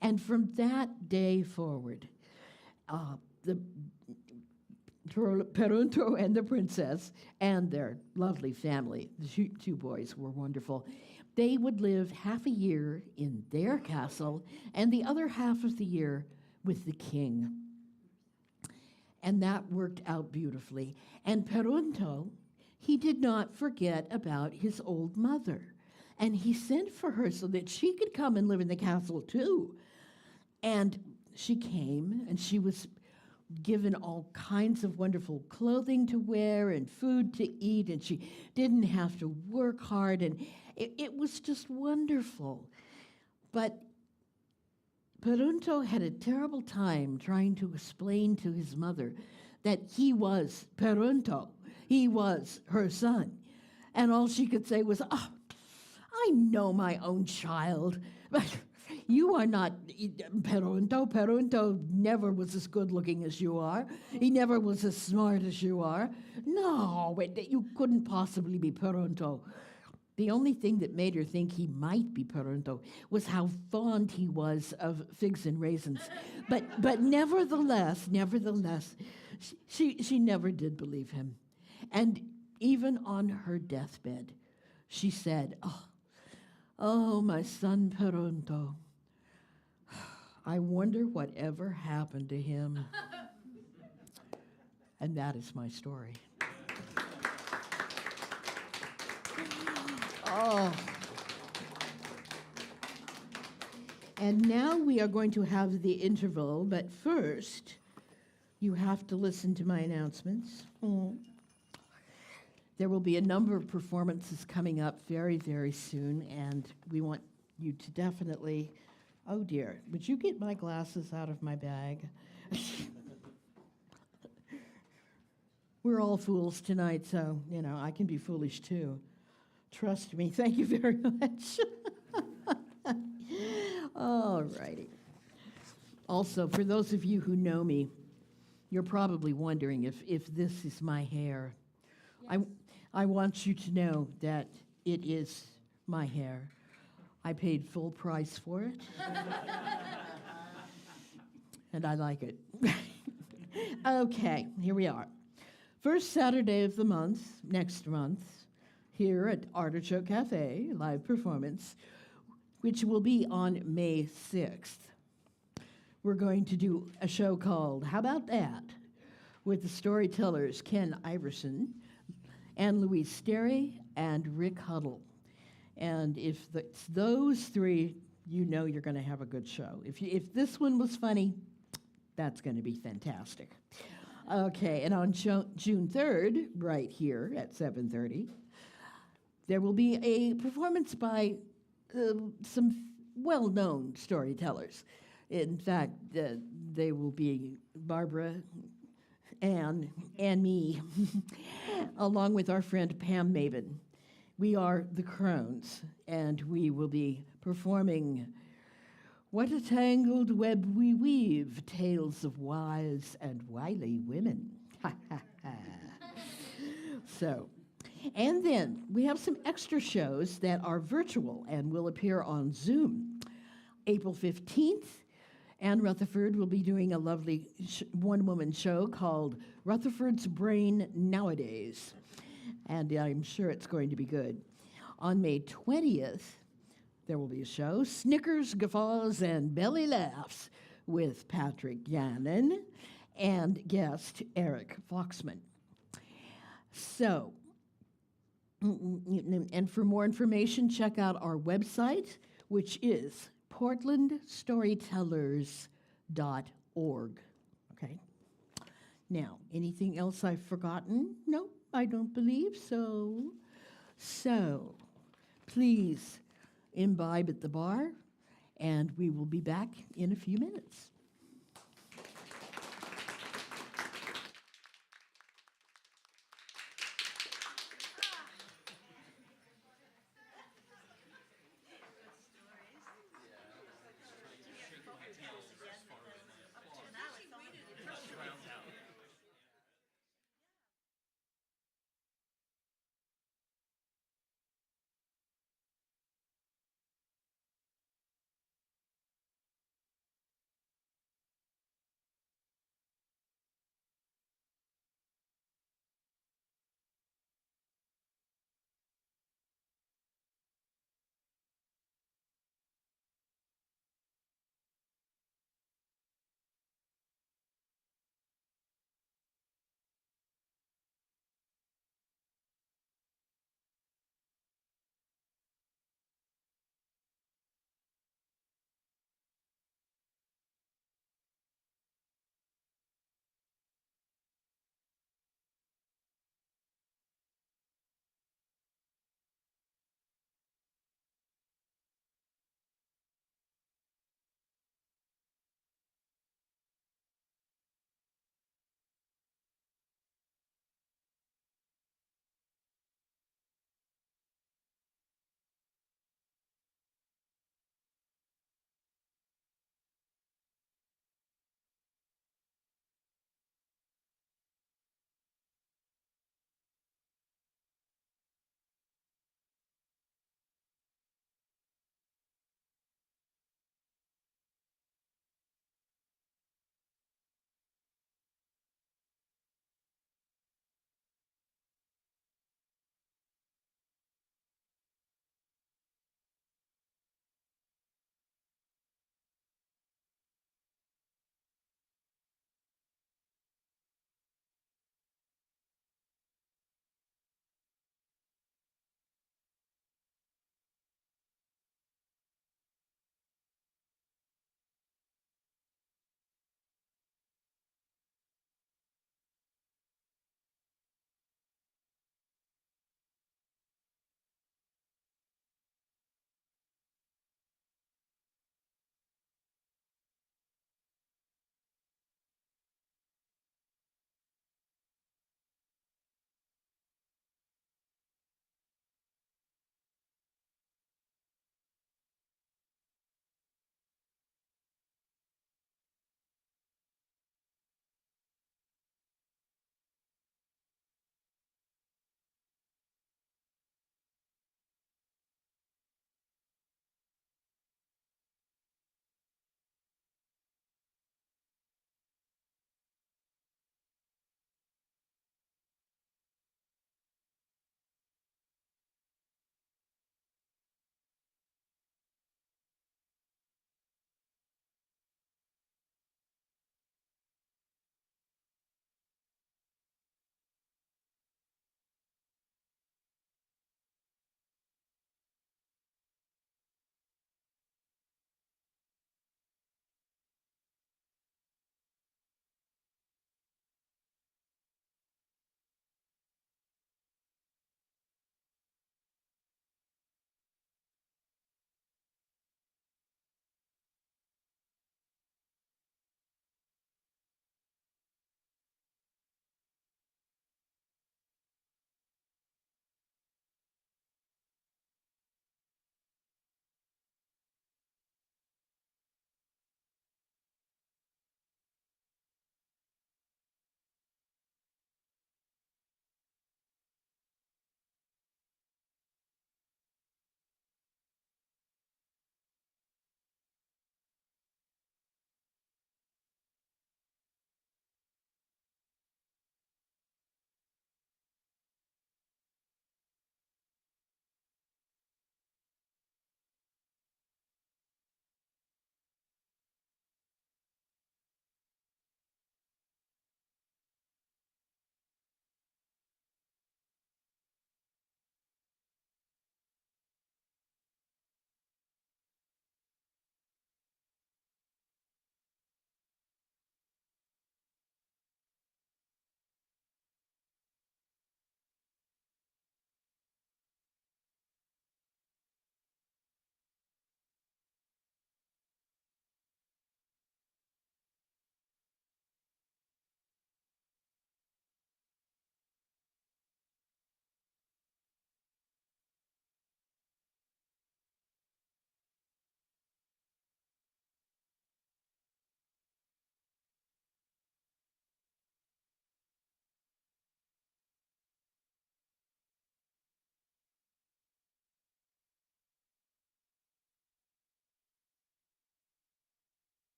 And from that day forward, the Perunto and the princess and their lovely family, the two boys were wonderful. They would live half a year in their castle and the other half of the year with the king. And that worked out beautifully. And Perunto, he did not forget about his old mother. And he sent for her so that she could come and live in the castle too. And she came, and she was given all kinds of wonderful clothing to wear and food to eat, and she didn't have to work hard, and it was just wonderful. But Perunto had a terrible time trying to explain to his mother that he was Perunto. He was her son. And all she could say was, "Oh, I know my own child, but you are not Perunto. Perunto never was as good looking as you are. He never was as smart as you are. No, you couldn't possibly be Perunto." The only thing that made her think he might be Perunto was how fond he was of figs and raisins. But nevertheless, she never did believe him. And even on her deathbed, she said, "Oh, my son Perunto, I wonder whatever happened to him." And that is my story. Oh. And now we are going to have the interval, but first, you have to listen to my announcements. There will be a number of performances coming up very, very soon, and we want you to definitely... Oh, dear. Would you get my glasses out of my bag? We're all fools tonight, so, I can be foolish, too. Trust me. Thank you very much. All righty. Also, for those of you who know me, you're probably wondering if this is my hair. Yes. I want you to know that it is my hair. I paid full price for it. And I like it. Okay, here we are. First Saturday of the month, next month, here at Artichoke Cafe, live performance, which will be on May 6th. We're going to do a show called How About That? With the Storytellers Ken Iverson, Anne Louise Sterry, and Rick Huddle. And if it's those three, you know you're going to have a good show. If this one was funny, that's going to be fantastic. Okay, and on June 3rd, right here at 7:30, there will be a performance by some well-known storytellers. In fact, they will be Barbara, Anne, and me, along with our friend Pam Maven. We are the Crones, and we will be performing What a Tangled Web We Weave, Tales of Wise and Wily Women. So, and then we have some extra shows that are virtual and will appear on Zoom. April 15th, Anne Rutherford will be doing a lovely one-woman show called Rutherford's Brain Nowadays, and I'm sure it's going to be good. On May 20th, there will be a show, Snickers, Guffaws, and Belly Laughs, with Patrick Gannon and guest Eric Foxman. So, and for more information, check out our website, which is portlandstorytellers.org. Okay? Now, anything else I've forgotten? No, I don't believe so. So, please imbibe at the bar, and we will be back in a few minutes.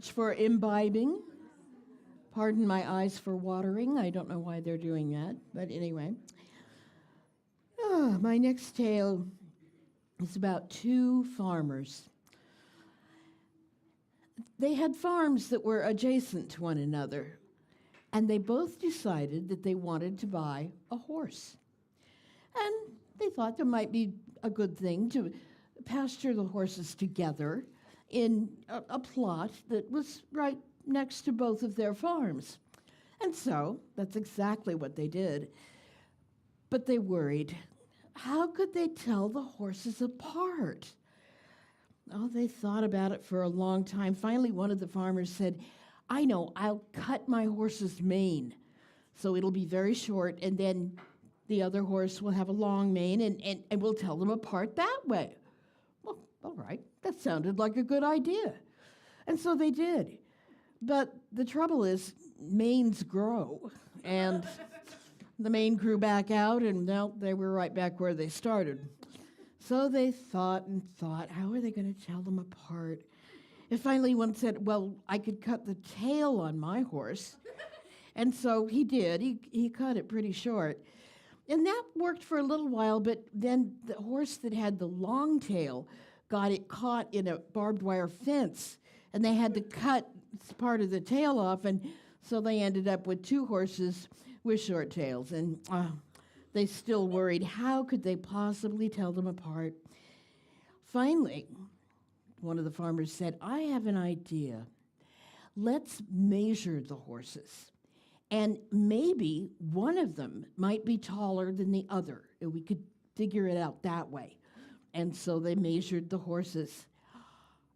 for imbibing. Pardon my eyes for watering. I don't know why they're doing that, but anyway. My next tale is about two farmers. They had farms that were adjacent to one another, and they both decided that they wanted to buy a horse. And they thought there might be a good thing to pasture the horses together in a plot that was right next to both of their farms. And so that's exactly what they did. But they worried. How could they tell the horses apart? Oh, they thought about it for a long time. Finally, one of the farmers said, I know, I'll cut my horse's mane. So it'll be very short, and then the other horse will have a long mane, and we'll tell them apart that way. Well, all right, that sounded like a good idea. And so they did. But the trouble is, manes grow, and the mane grew back out, and now they were right back where they started. So they thought and thought, how are they going to tell them apart? And finally one said, well, I could cut the tail on my horse. And so he did. He cut it pretty short. And that worked for a little while, but then the horse that had the long tail got it caught in a barbed wire fence, and they had to cut part of the tail off, and so they ended up with two horses with short tails. And they still worried, how could they possibly tell them apart? Finally, one of the farmers said, I have an idea. Let's measure the horses. And maybe one of them might be taller than the other. And we could figure it out that way. And so they measured the horses.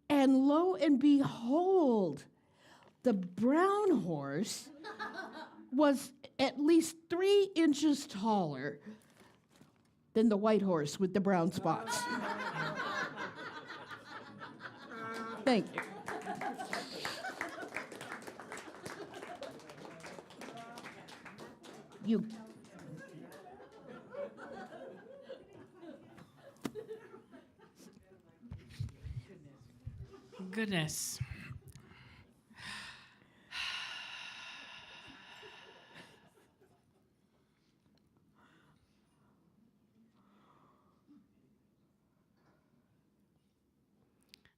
And lo and behold, the brown horse was at least 3 inches taller than the white horse with the brown spots. Thank you. Goodness.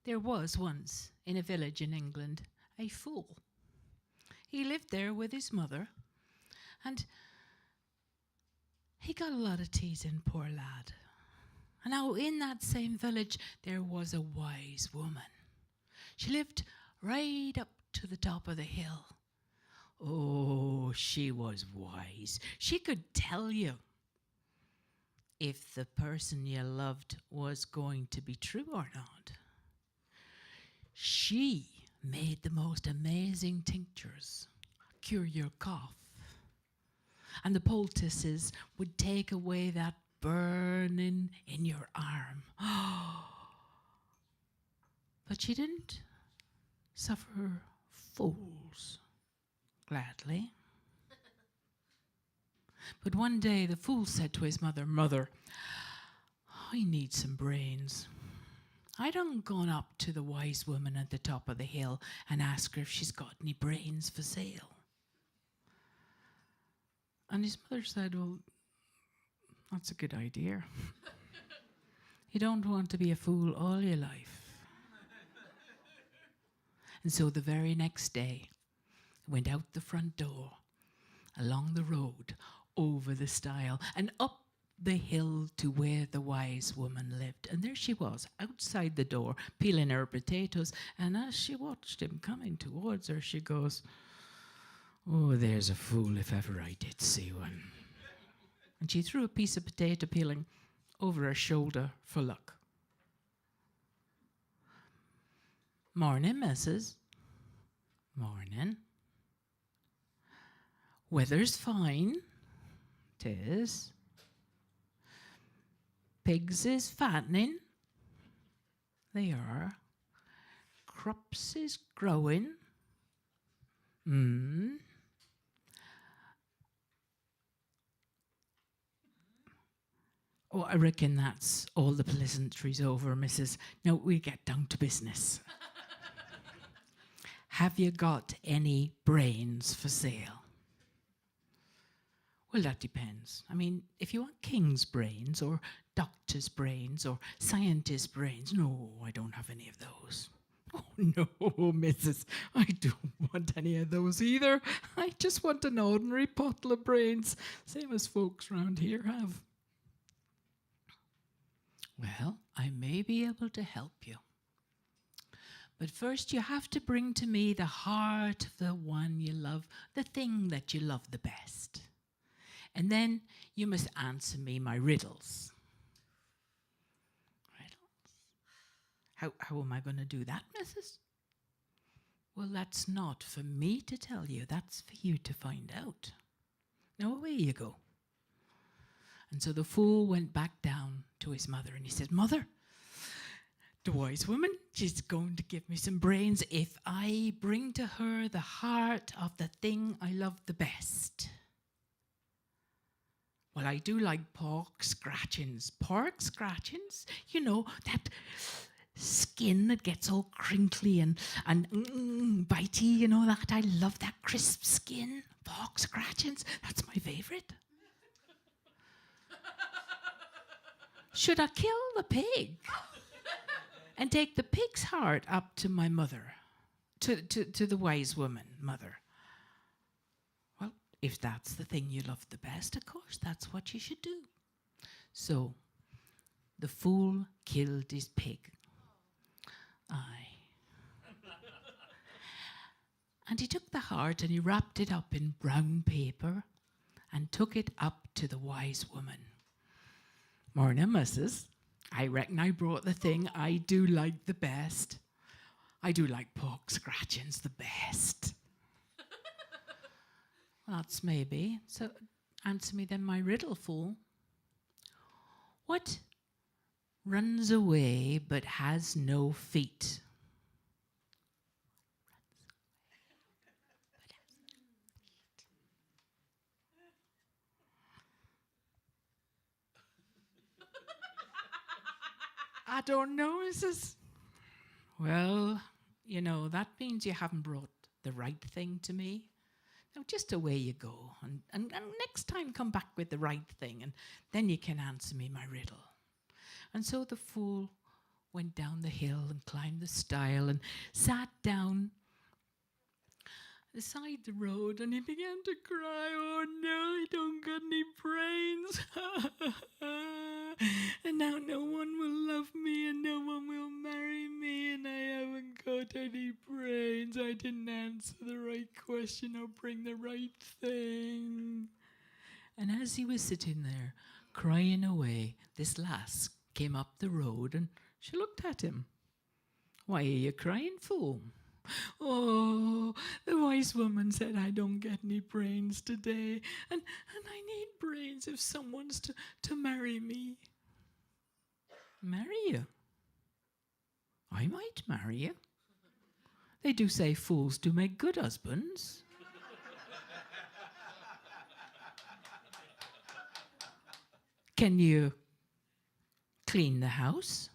There was once, in a village in England, a fool. He lived there with his mother, and he got a lot of teasing, poor lad. And now in that same village, there was a wise woman. She lived right up to the top of the hill. Oh, she was wise. She could tell you if the person you loved was going to be true or not. She made the most amazing tinctures, cure your cough. And the poultices would take away that burning in your arm. But she didn't suffer fools gladly. But one day the fool said to his mother, Mother, I need some brains. I done gone up to the wise woman at the top of the hill and asked her if she's got any brains for sale. And his mother said, well, that's a good idea. You don't want to be a fool all your life. And so the very next day, went out the front door, along the road, over the stile, and up the hill to where the wise woman lived. And there she was, outside the door, peeling her potatoes. And as she watched him coming towards her, she goes, oh, there's a fool if ever I did see one. And she threw a piece of potato peeling over her shoulder for luck. Morning, missus. Morning. Weather's fine. 'Tis. Pigs is fattening. They are. Crops is growing. Oh, I reckon that's all the pleasantries over, missus. Now we get down to business. have you got any brains for sale? Well, that depends. I mean, if you want king's brains or doctor's brains or scientist's brains, no, I don't have any of those. Oh, no, Mrs. I don't want any of those either. I just want an ordinary bottle of brains, same as folks round here have. Well, I may be able to help you. But first you have to bring to me the heart of the one you love, the thing that you love the best. And then you must answer me my riddles. Riddles? How am I going to do that, Mrs.? Well, that's not for me to tell you. That's for you to find out. Now away you go. And so the fool went back down to his mother and he said, Mother, the wise woman, she's going to give me some brains if I bring to her the heart of the thing I love the best. Well, I do like pork scratchings. Pork scratchings? You know, that skin that gets all crinkly and bitey, you know that? I love that crisp skin. Pork scratchings, that's my favourite. Should I kill the pig and take the pig's heart up to my mother, to the wise woman, mother? Well, if that's the thing you love the best, of course, that's what you should do. So, the fool killed his pig. Aye. And he took the heart and he wrapped it up in brown paper and took it up to the wise woman. Morning, missus. I reckon I brought the thing I do like the best. I do like pork scratchings the best. That's maybe. So answer me then my riddle, fool. What runs away but has no feet? I don't know, missus. Well, you know, that means you haven't brought the right thing to me. Now, just away you go. And next time come back with the right thing, and then you can answer me my riddle. And so the fool went down the hill and climbed the stile and sat down beside the road, and he began to cry, oh no, I don't got any brains. And now no one will love me and no one will marry me and I haven't got any brains. I didn't answer the right question or bring the right thing. And as he was sitting there crying away, this lass came up the road and she looked at him. Why are you crying, fool? Oh, the wise woman said I don't get any brains today, and I need brains if someone's to marry me. Marry you? I might marry you. They do say fools do make good husbands. Can you clean the house?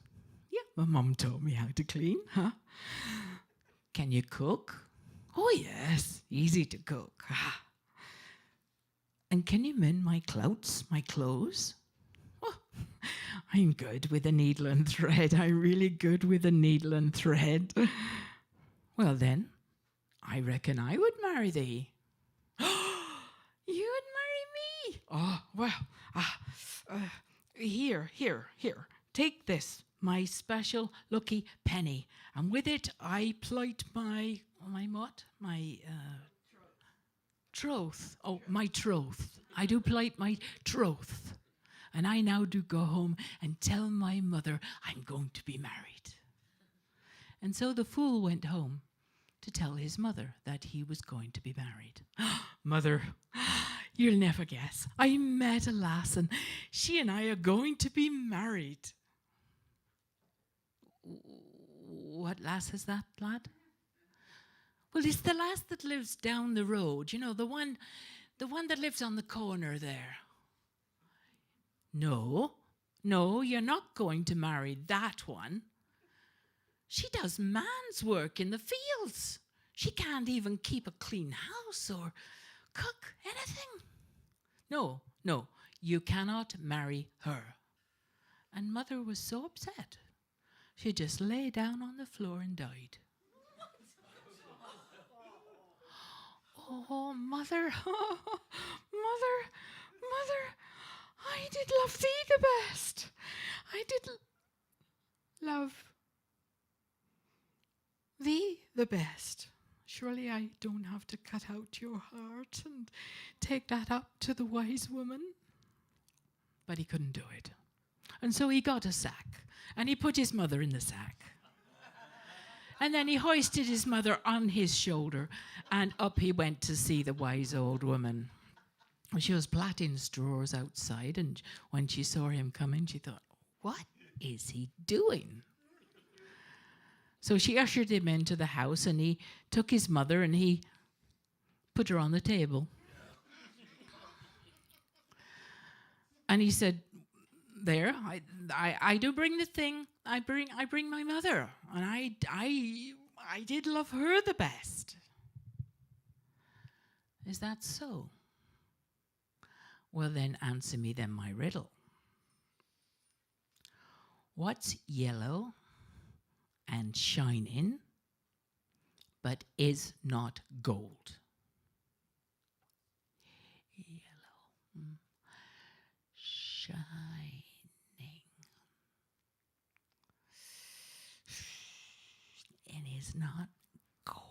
Yeah, my mum taught me how to clean, huh? Can you cook? Oh, yes, easy to cook. And can you mend my clothes? Oh, I'm good with a needle and thread. I'm really good with a needle and thread. Well then, I reckon I would marry thee. You would marry me? Oh, well, here. Take this, my special lucky penny, and with it I plight my what? My troth. Oh, my troth. I do plight my troth. And I now do go home and tell my mother I'm going to be married. And so the fool went home to tell his mother that he was going to be married. Mother, you'll never guess. I met a lass and she and I are going to be married. What lass is that, lad? Well, it's the lass that lives down the road. You know, the one that lives on the corner there. No, you're not going to marry that one. She does man's work in the fields. She can't even keep a clean house or cook anything. No, you cannot marry her. And Mother was so upset, she just lay down on the floor and died. Oh, Mother, Mother, I did love thee the best. I did love thee the best. Surely I don't have to cut out your heart and take that up to the wise woman. But he couldn't do it. And so he got a sack, and he put his mother in the sack. And then he hoisted his mother on his shoulder, and up he went to see the wise old woman. She was plaiting straws outside, and when she saw him coming, she thought, what is he doing? So she ushered him into the house, and he took his mother and he put her on the table. And he said, there, I do bring the thing. I bring my mother, and I did love her the best. Is that so? Well, then answer me then my riddle. What's yellow and shining, but is not gold? Yellow, shining, and is not gold.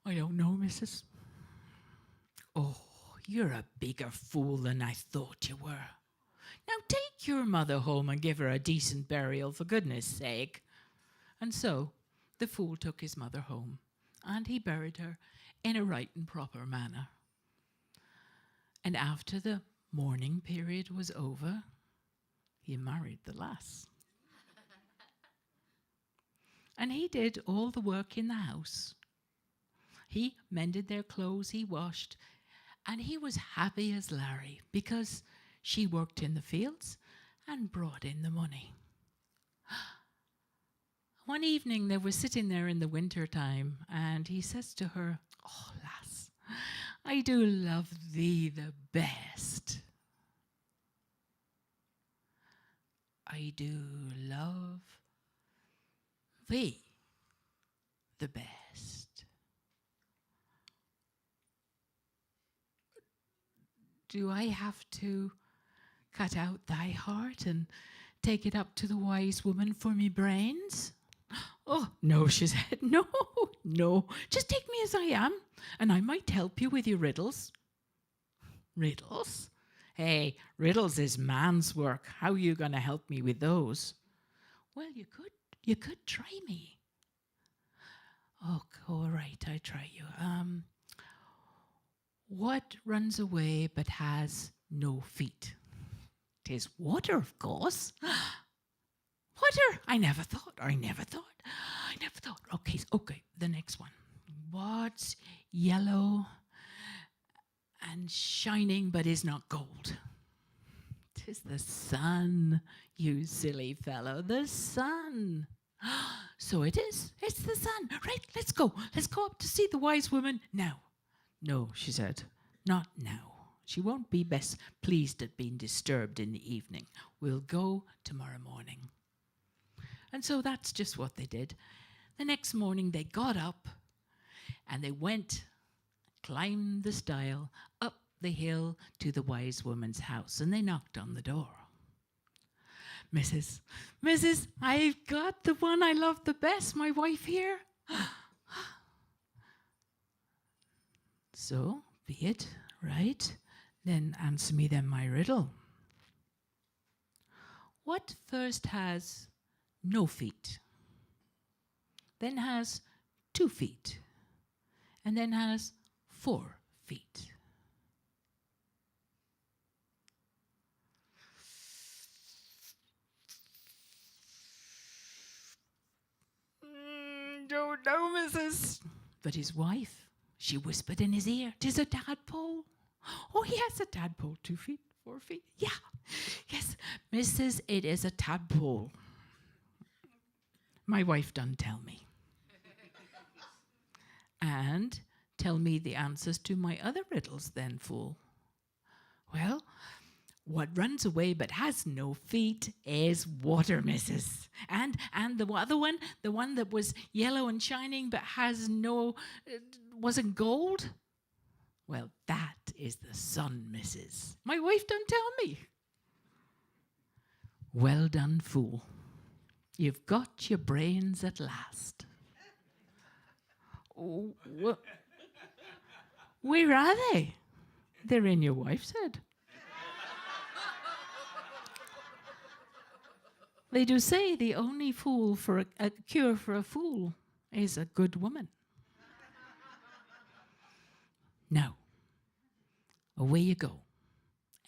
I don't know, Mrs. Oh, you're a bigger fool than I thought you were. Now take your mother home and give her a decent burial, for goodness sake. And so the fool took his mother home, and he buried her in a right and proper manner. And after the mourning period was over, he married the lass. And he did all the work in the house. He mended their clothes, he washed, and he was happy as Larry because she worked in the fields and brought in the money. One evening they were sitting there in the winter time, and he says to her, oh, lass, I do love thee the best. I do love thee the best. Do I have to cut out thy heart and take it up to the wise woman for me brains? Oh, no, she said, no, just take me as I am, and I might help you with your riddles. Riddles? Hey, riddles is man's work. How are you going to help me with those? Well, you could try me. Oh, all right, I try you. What runs away but has no feet? 'Tis water, of course. Water! I never thought. Okay, the next one. What's yellow and shining but is not gold? 'Tis the sun, you silly fellow, the sun. So it is. It's the sun. Right, let's go. Let's go up to see the wise woman now. No, she said, not now. She won't be best pleased at being disturbed in the evening. We'll go tomorrow morning. And so that's just what they did. The next morning they got up and they went, climbed the stile, up the hill to the wise woman's house, and they knocked on the door. Mrs., I've got the one I love the best, my wife here. So, be it, right? Then answer me then my riddle. What first has no feet, then has 2 feet, and then has 4 feet? Don't know, Mrs. But his wife, she whispered in his ear, 'tis a tadpole. Oh, he has a tadpole, 2 feet, 4 feet? Yeah. Yes, Mrs., it is a tadpole. My wife done tell me. And tell me the answers to my other riddles then, fool. Well, what runs away but has no feet is water, missus. And the other one, the one that was yellow and shining but has no, wasn't gold? Well, that is the sun, missus. My wife don't tell me. Well done, fool. You've got your brains at last. Oh, where are they? They're in your wife's head. They do say the only fool for a cure for a fool is a good woman. Now, away you go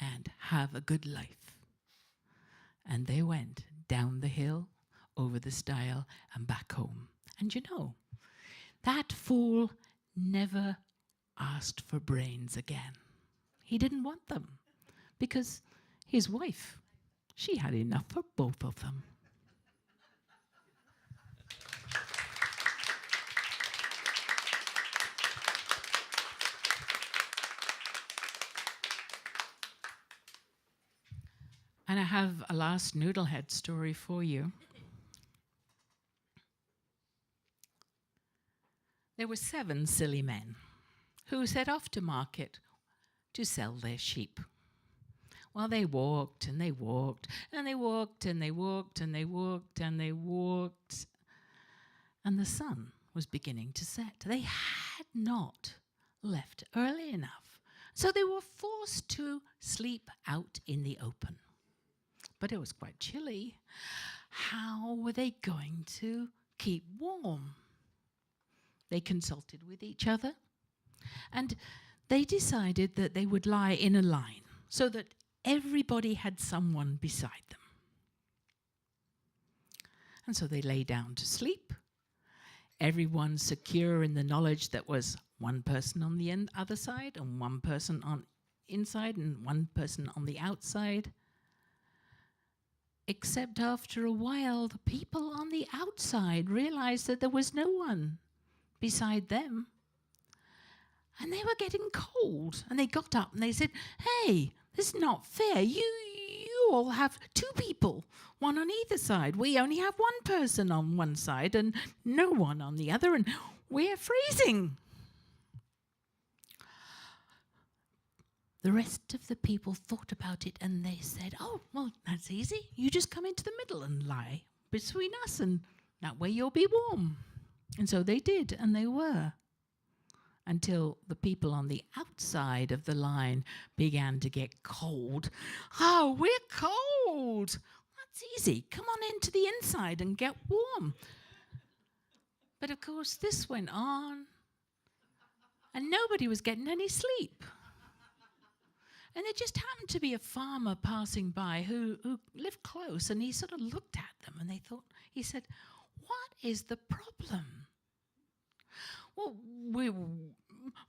and have a good life. And they went down the hill, over the stile, and back home. And you know, that fool never asked for brains again. He didn't want them because his wife, she had enough for both of them. And I have a last noodlehead story for you. There were 7 silly men who set off to market to sell their sheep. Well, they walked and they walked and they walked and they walked and they walked and they walked, and the sun was beginning to set. They had not left early enough, so they were forced to sleep out in the open. But it was quite chilly. How were they going to keep warm? They consulted with each other, and they decided that they would lie in a line so that everybody had someone beside them. And so they lay down to sleep, everyone secure in the knowledge that was one person on the other side and one person on inside and one person on the outside. Except after a while, the people on the outside realized that there was no one beside them. And they were getting cold. And they got up and they said, "Hey, this is not fair. You all have 2 people, one on either side. We only have 1 person on one side and no one on the other, and we're freezing." The rest of the people thought about it and they said, "Oh, well, that's easy. You just come into the middle and lie between us, and that way you'll be warm." And so they did, and they were, until the people on the outside of the line began to get cold. "Oh, we're cold. That's easy. Come on into the inside and get warm." But of course, this went on, and nobody was getting any sleep. And there just happened to be a farmer passing by who lived close, and he sort of looked at them, and he said, "What is the problem?" "Well,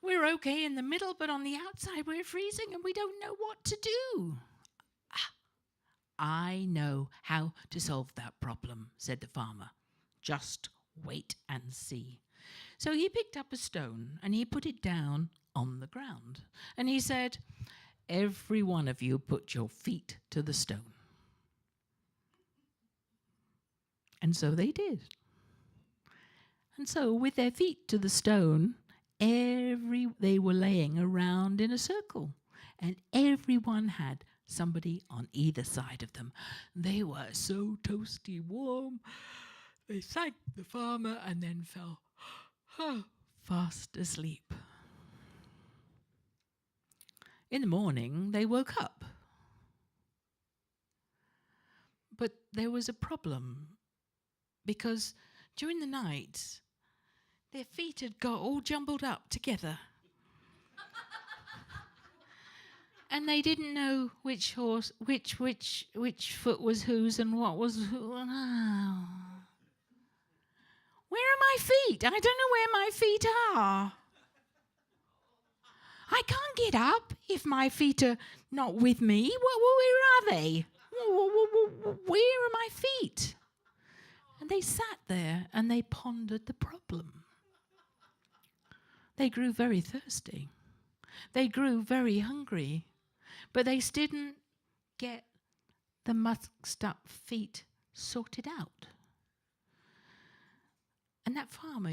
we're okay in the middle, but on the outside we're freezing and we don't know what to do." "I know how to solve that problem," said the farmer. "Just wait and see." So he picked up a stone and he put it down on the ground. And he said, "Every one of you put your feet to the stone." And so they did. And so with their feet to the stone, they were laying around in a circle. And everyone had somebody on either side of them. They were so toasty warm. They thanked the farmer and then fell fast asleep. In the morning, they woke up. But there was a problem, because during the night, their feet had got all jumbled up together. And they didn't know which foot was whose and what was who. Oh. Where are my feet? I don't know where my feet are. I can't get up if my feet are not with me. Where are they? Where are my feet? And they sat there and they pondered the problem. They grew very thirsty. They grew very hungry. But they didn't get the mussed up feet sorted out. And that farmer,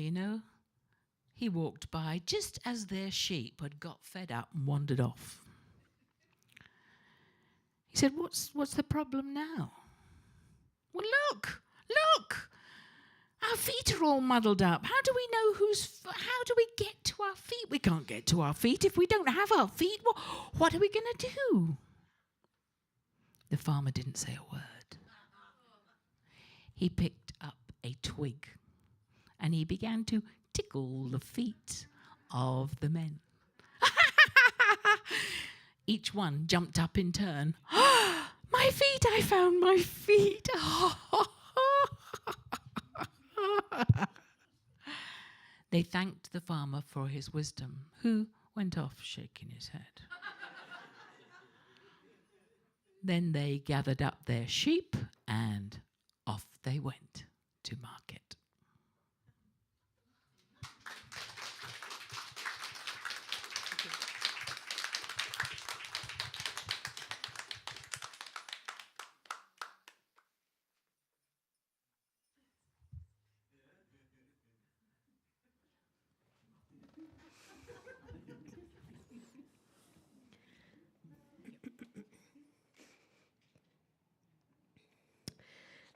he walked by just as their sheep had got fed up and wandered off. He said, what's the problem now? Well, look! Our feet are all muddled up. How do we know how do we get to our feet? We can't get to our feet if we don't have our feet. What are we going to do? The farmer didn't say a word. He picked up a twig and he began to tickle the feet of the men. Each one jumped up in turn. My feet, I found my feet. They thanked the farmer for his wisdom, who went off shaking his head. Then they gathered up their sheep and off they went to market.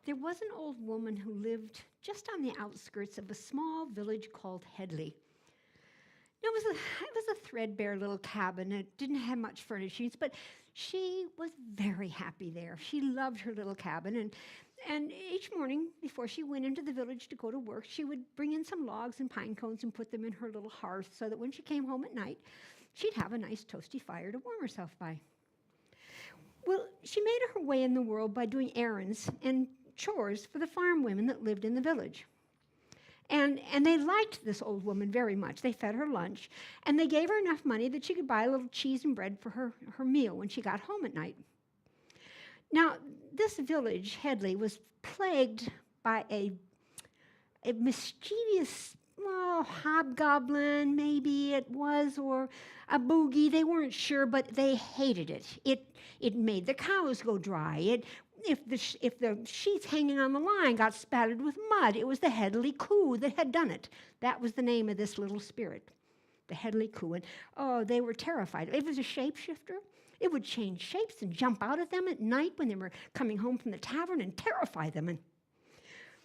There was an old woman who lived just on the outskirts of a small village called Headley. It was a threadbare little cabin. It didn't have much furnishings, but she was very happy there. She loved her little cabin, and each morning before she went into the village to go to work, she would bring in some logs and pine cones and put them in her little hearth so that when she came home at night, she'd have a nice toasty fire to warm herself by. Well, she made her way in the world by doing errands and chores for the farm women that lived in the village. And they liked this old woman very much. They fed her lunch, and they gave her enough money that she could buy a little cheese and bread for her meal when she got home at night. Now, this village, Headley, was plagued by a mischievous hobgoblin, maybe it was, or a boogie. They weren't sure, but they hated it. It made the cows go dry. If the sheets hanging on the line got spattered with mud, it was the Headley Coo that had done it. That was the name of this little spirit, the Headley Coo. And they were terrified. It was a shapeshifter. It would change shapes and jump out at them at night when they were coming home from the tavern and terrify them.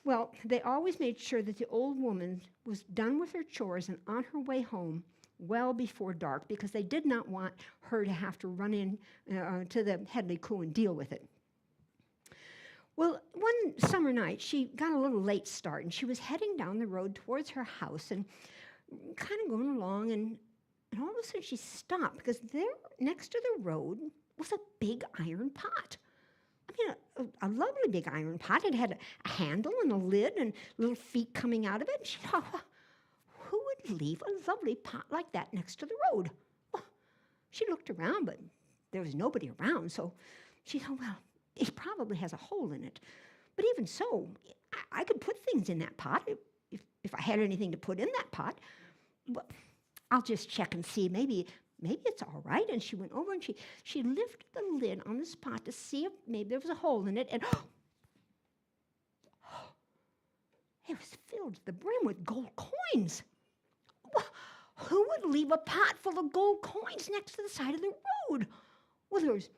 Well, they always made sure that the old woman was done with her chores and on her way home well before dark, because they did not want her to have to run in to the Headley Coo and deal with it. Well, one summer night, she got a little late start, and she was heading down the road towards her house and kind of going along, and all of a sudden she stopped, because there next to the road was a big iron pot. I mean, a lovely big iron pot. It had a handle and a lid and little feet coming out of it. And she thought, who would leave a lovely pot like that next to the road? Well, she looked around, but there was nobody around, so she thought, well, it probably has a hole in it. But even so, I could put things in that pot if I had anything to put in that pot. But I'll just check and see. Maybe it's all right. And she went over and she lifted the lid on this pot to see if maybe there was a hole in it. And it was filled to the brim with gold coins. Well, who would leave a pot full of gold coins next to the side of the road? Well, there was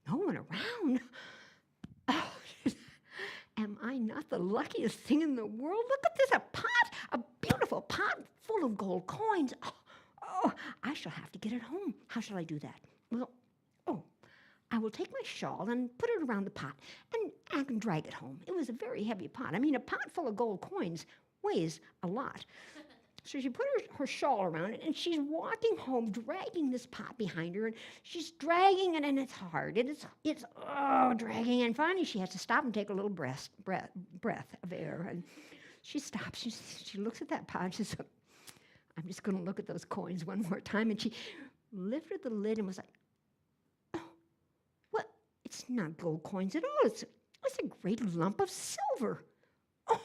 no one around. Oh, am I not the luckiest thing in the world? Look at this, a beautiful pot full of gold coins. Oh, I shall have to get it home. How shall I do that? Well, I will take my shawl and put it around the pot, and I can drag it home. It was a very heavy pot. I mean, a pot full of gold coins weighs a lot. So she put her shawl around it, and she's walking home, dragging this pot behind her, and she's dragging it, and it's hard. It's dragging, and finally she has to stop and take a little breath of air. And she stops. She looks at that pot, and she says, I'm just going to look at those coins one more time. And she lifted the lid and was like, oh, well, it's not gold coins at all. It's a great lump of silver. Oh,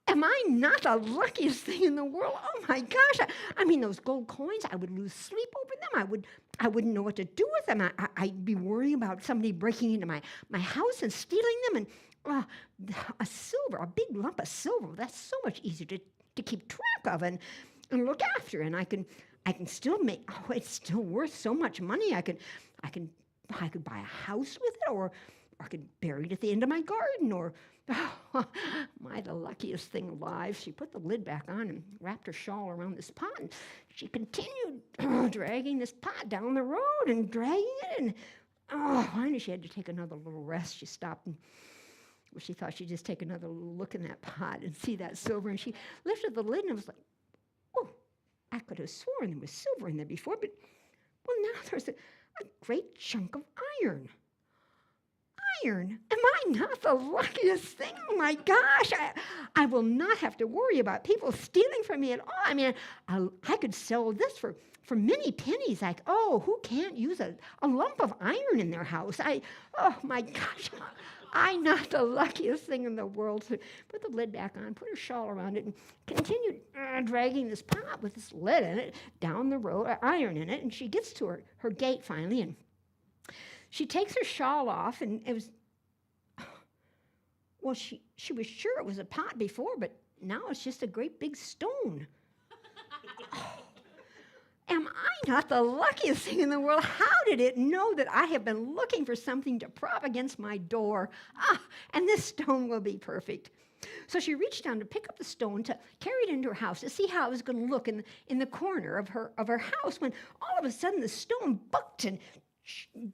am I not the luckiest thing in the world? Oh my gosh! I mean, those gold coins, I would lose sleep over them. I wouldn't know what to do with them. I'd be worrying about somebody breaking into my house and stealing them. And a big lump of silver, that's so much easier to keep track of and look after. And I can still make, it's still worth so much money. I could buy a house with it, or I could bury it at the end of my garden, or, the luckiest thing alive. She put the lid back on and wrapped her shawl around this pot, and she continued dragging this pot down the road and dragging it, and finally she had to take another little rest. She stopped, and she thought she'd just take another little look in that pot and see that silver, and she lifted the lid and was like, oh, I could have sworn there was silver in there before, but, well, now there's a great chunk of iron. Iron? Am I not the luckiest thing? Oh my gosh, I will not have to worry about people stealing from me at all. I mean, I could sell this for many pennies. Like, oh, who can't use a lump of iron in their house? Oh my gosh, I'm not the luckiest thing in the world. So put the lid back on, put her shawl around it, and continued dragging this pot with this lead in it down the road, iron in it, and she gets to her gate finally, and she takes her shawl off, and it was, well, she was sure it was a pot before, but now it's just a great big stone. Am I not the luckiest thing in the world? How did it know that I have been looking for something to prop against my door? And this stone will be perfect. So she reached down to pick up the stone to carry it into her house to see how it was going to look in the corner of her house, when all of a sudden the stone bucked and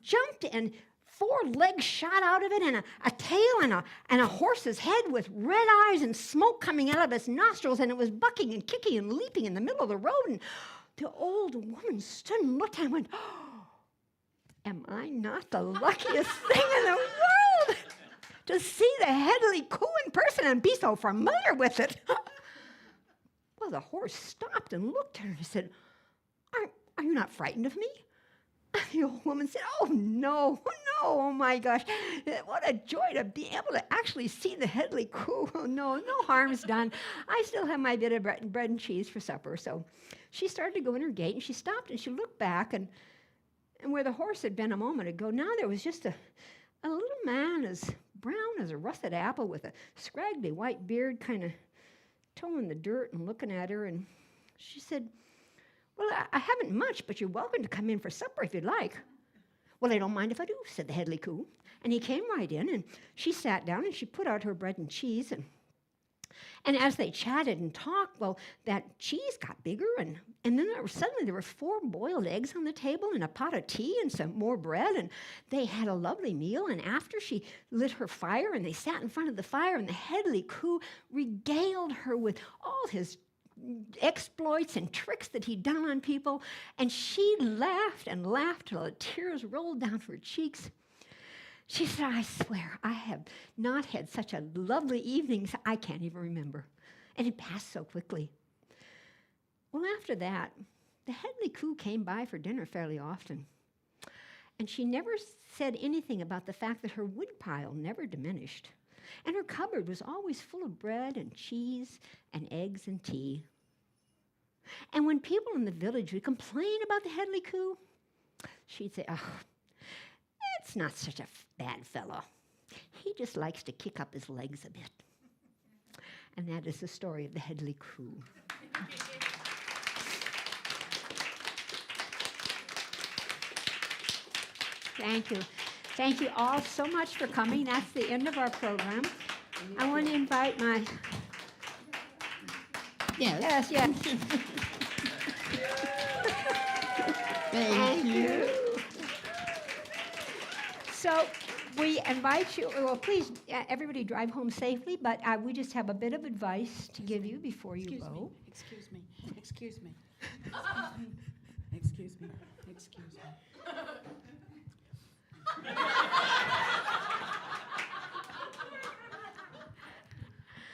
jumped, and 4 legs shot out of it, and a tail, and a horse's head with red eyes and smoke coming out of its nostrils, and it was bucking and kicking and leaping in the middle of the road. And the old woman stood and looked and went, oh, am I not the luckiest thing in the world to see the Headley Coo in person and be so familiar with it? Well, the horse stopped and looked at her and said, are you not frightened of me? The old woman said, oh, no, oh, my gosh. What a joy to be able to actually see the Headley Coo. Oh, no harm's done. I still have my bit of bread and cheese for supper. So she started to go in her gate, and she stopped, and she looked back, and where the horse had been a moment ago, now there was just a little man as brown as a russet apple with a scraggly white beard, kind of toeing the dirt and looking at her. And she said, well, I haven't much, but you're welcome to come in for supper if you'd like. Well, I don't mind if I do, said the Headley Coo. And he came right in, and she sat down, and she put out her bread and cheese. And as they chatted and talked, well, that cheese got bigger, and then suddenly there were 4 boiled eggs on the table and a pot of tea and some more bread, and they had a lovely meal. And after, she lit her fire, and they sat in front of the fire, and the Headley Coo regaled her with all his exploits and tricks that he'd done on people, and she laughed and laughed till the tears rolled down her cheeks. She said, I swear, I have not had such a lovely evening, I can't even remember. And it passed so quickly. Well, after that, the Headley Coo came by for dinner fairly often, and she never said anything about the fact that her wood pile never diminished. And her cupboard was always full of bread and cheese and eggs and tea. And when people in the village would complain about the Headley Coo, she'd say, oh, it's not such a bad fellow. He just likes to kick up his legs a bit. And that is the story of the Headley Coo. Thank you. Thank you all so much for coming. That's the end of our program. I want to invite my... Yes. Thank you. So we invite you, well, please, everybody drive home safely, but we just have a bit of advice to give you before you go. Excuse me.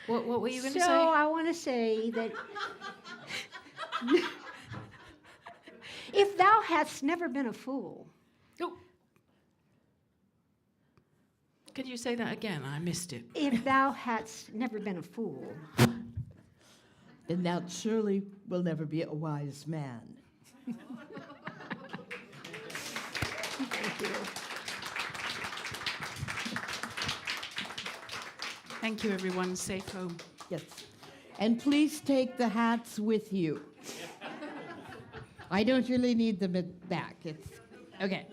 What were you going to say? So I want to say that if If thou hast never been a fool, Oh. Could you say that again? I missed it. if thou hadst never been a fool, then thou surely will never be a wise man. Thank you, everyone. Safe home. Yes. And please take the hats with you. I don't really need them back. It's okay.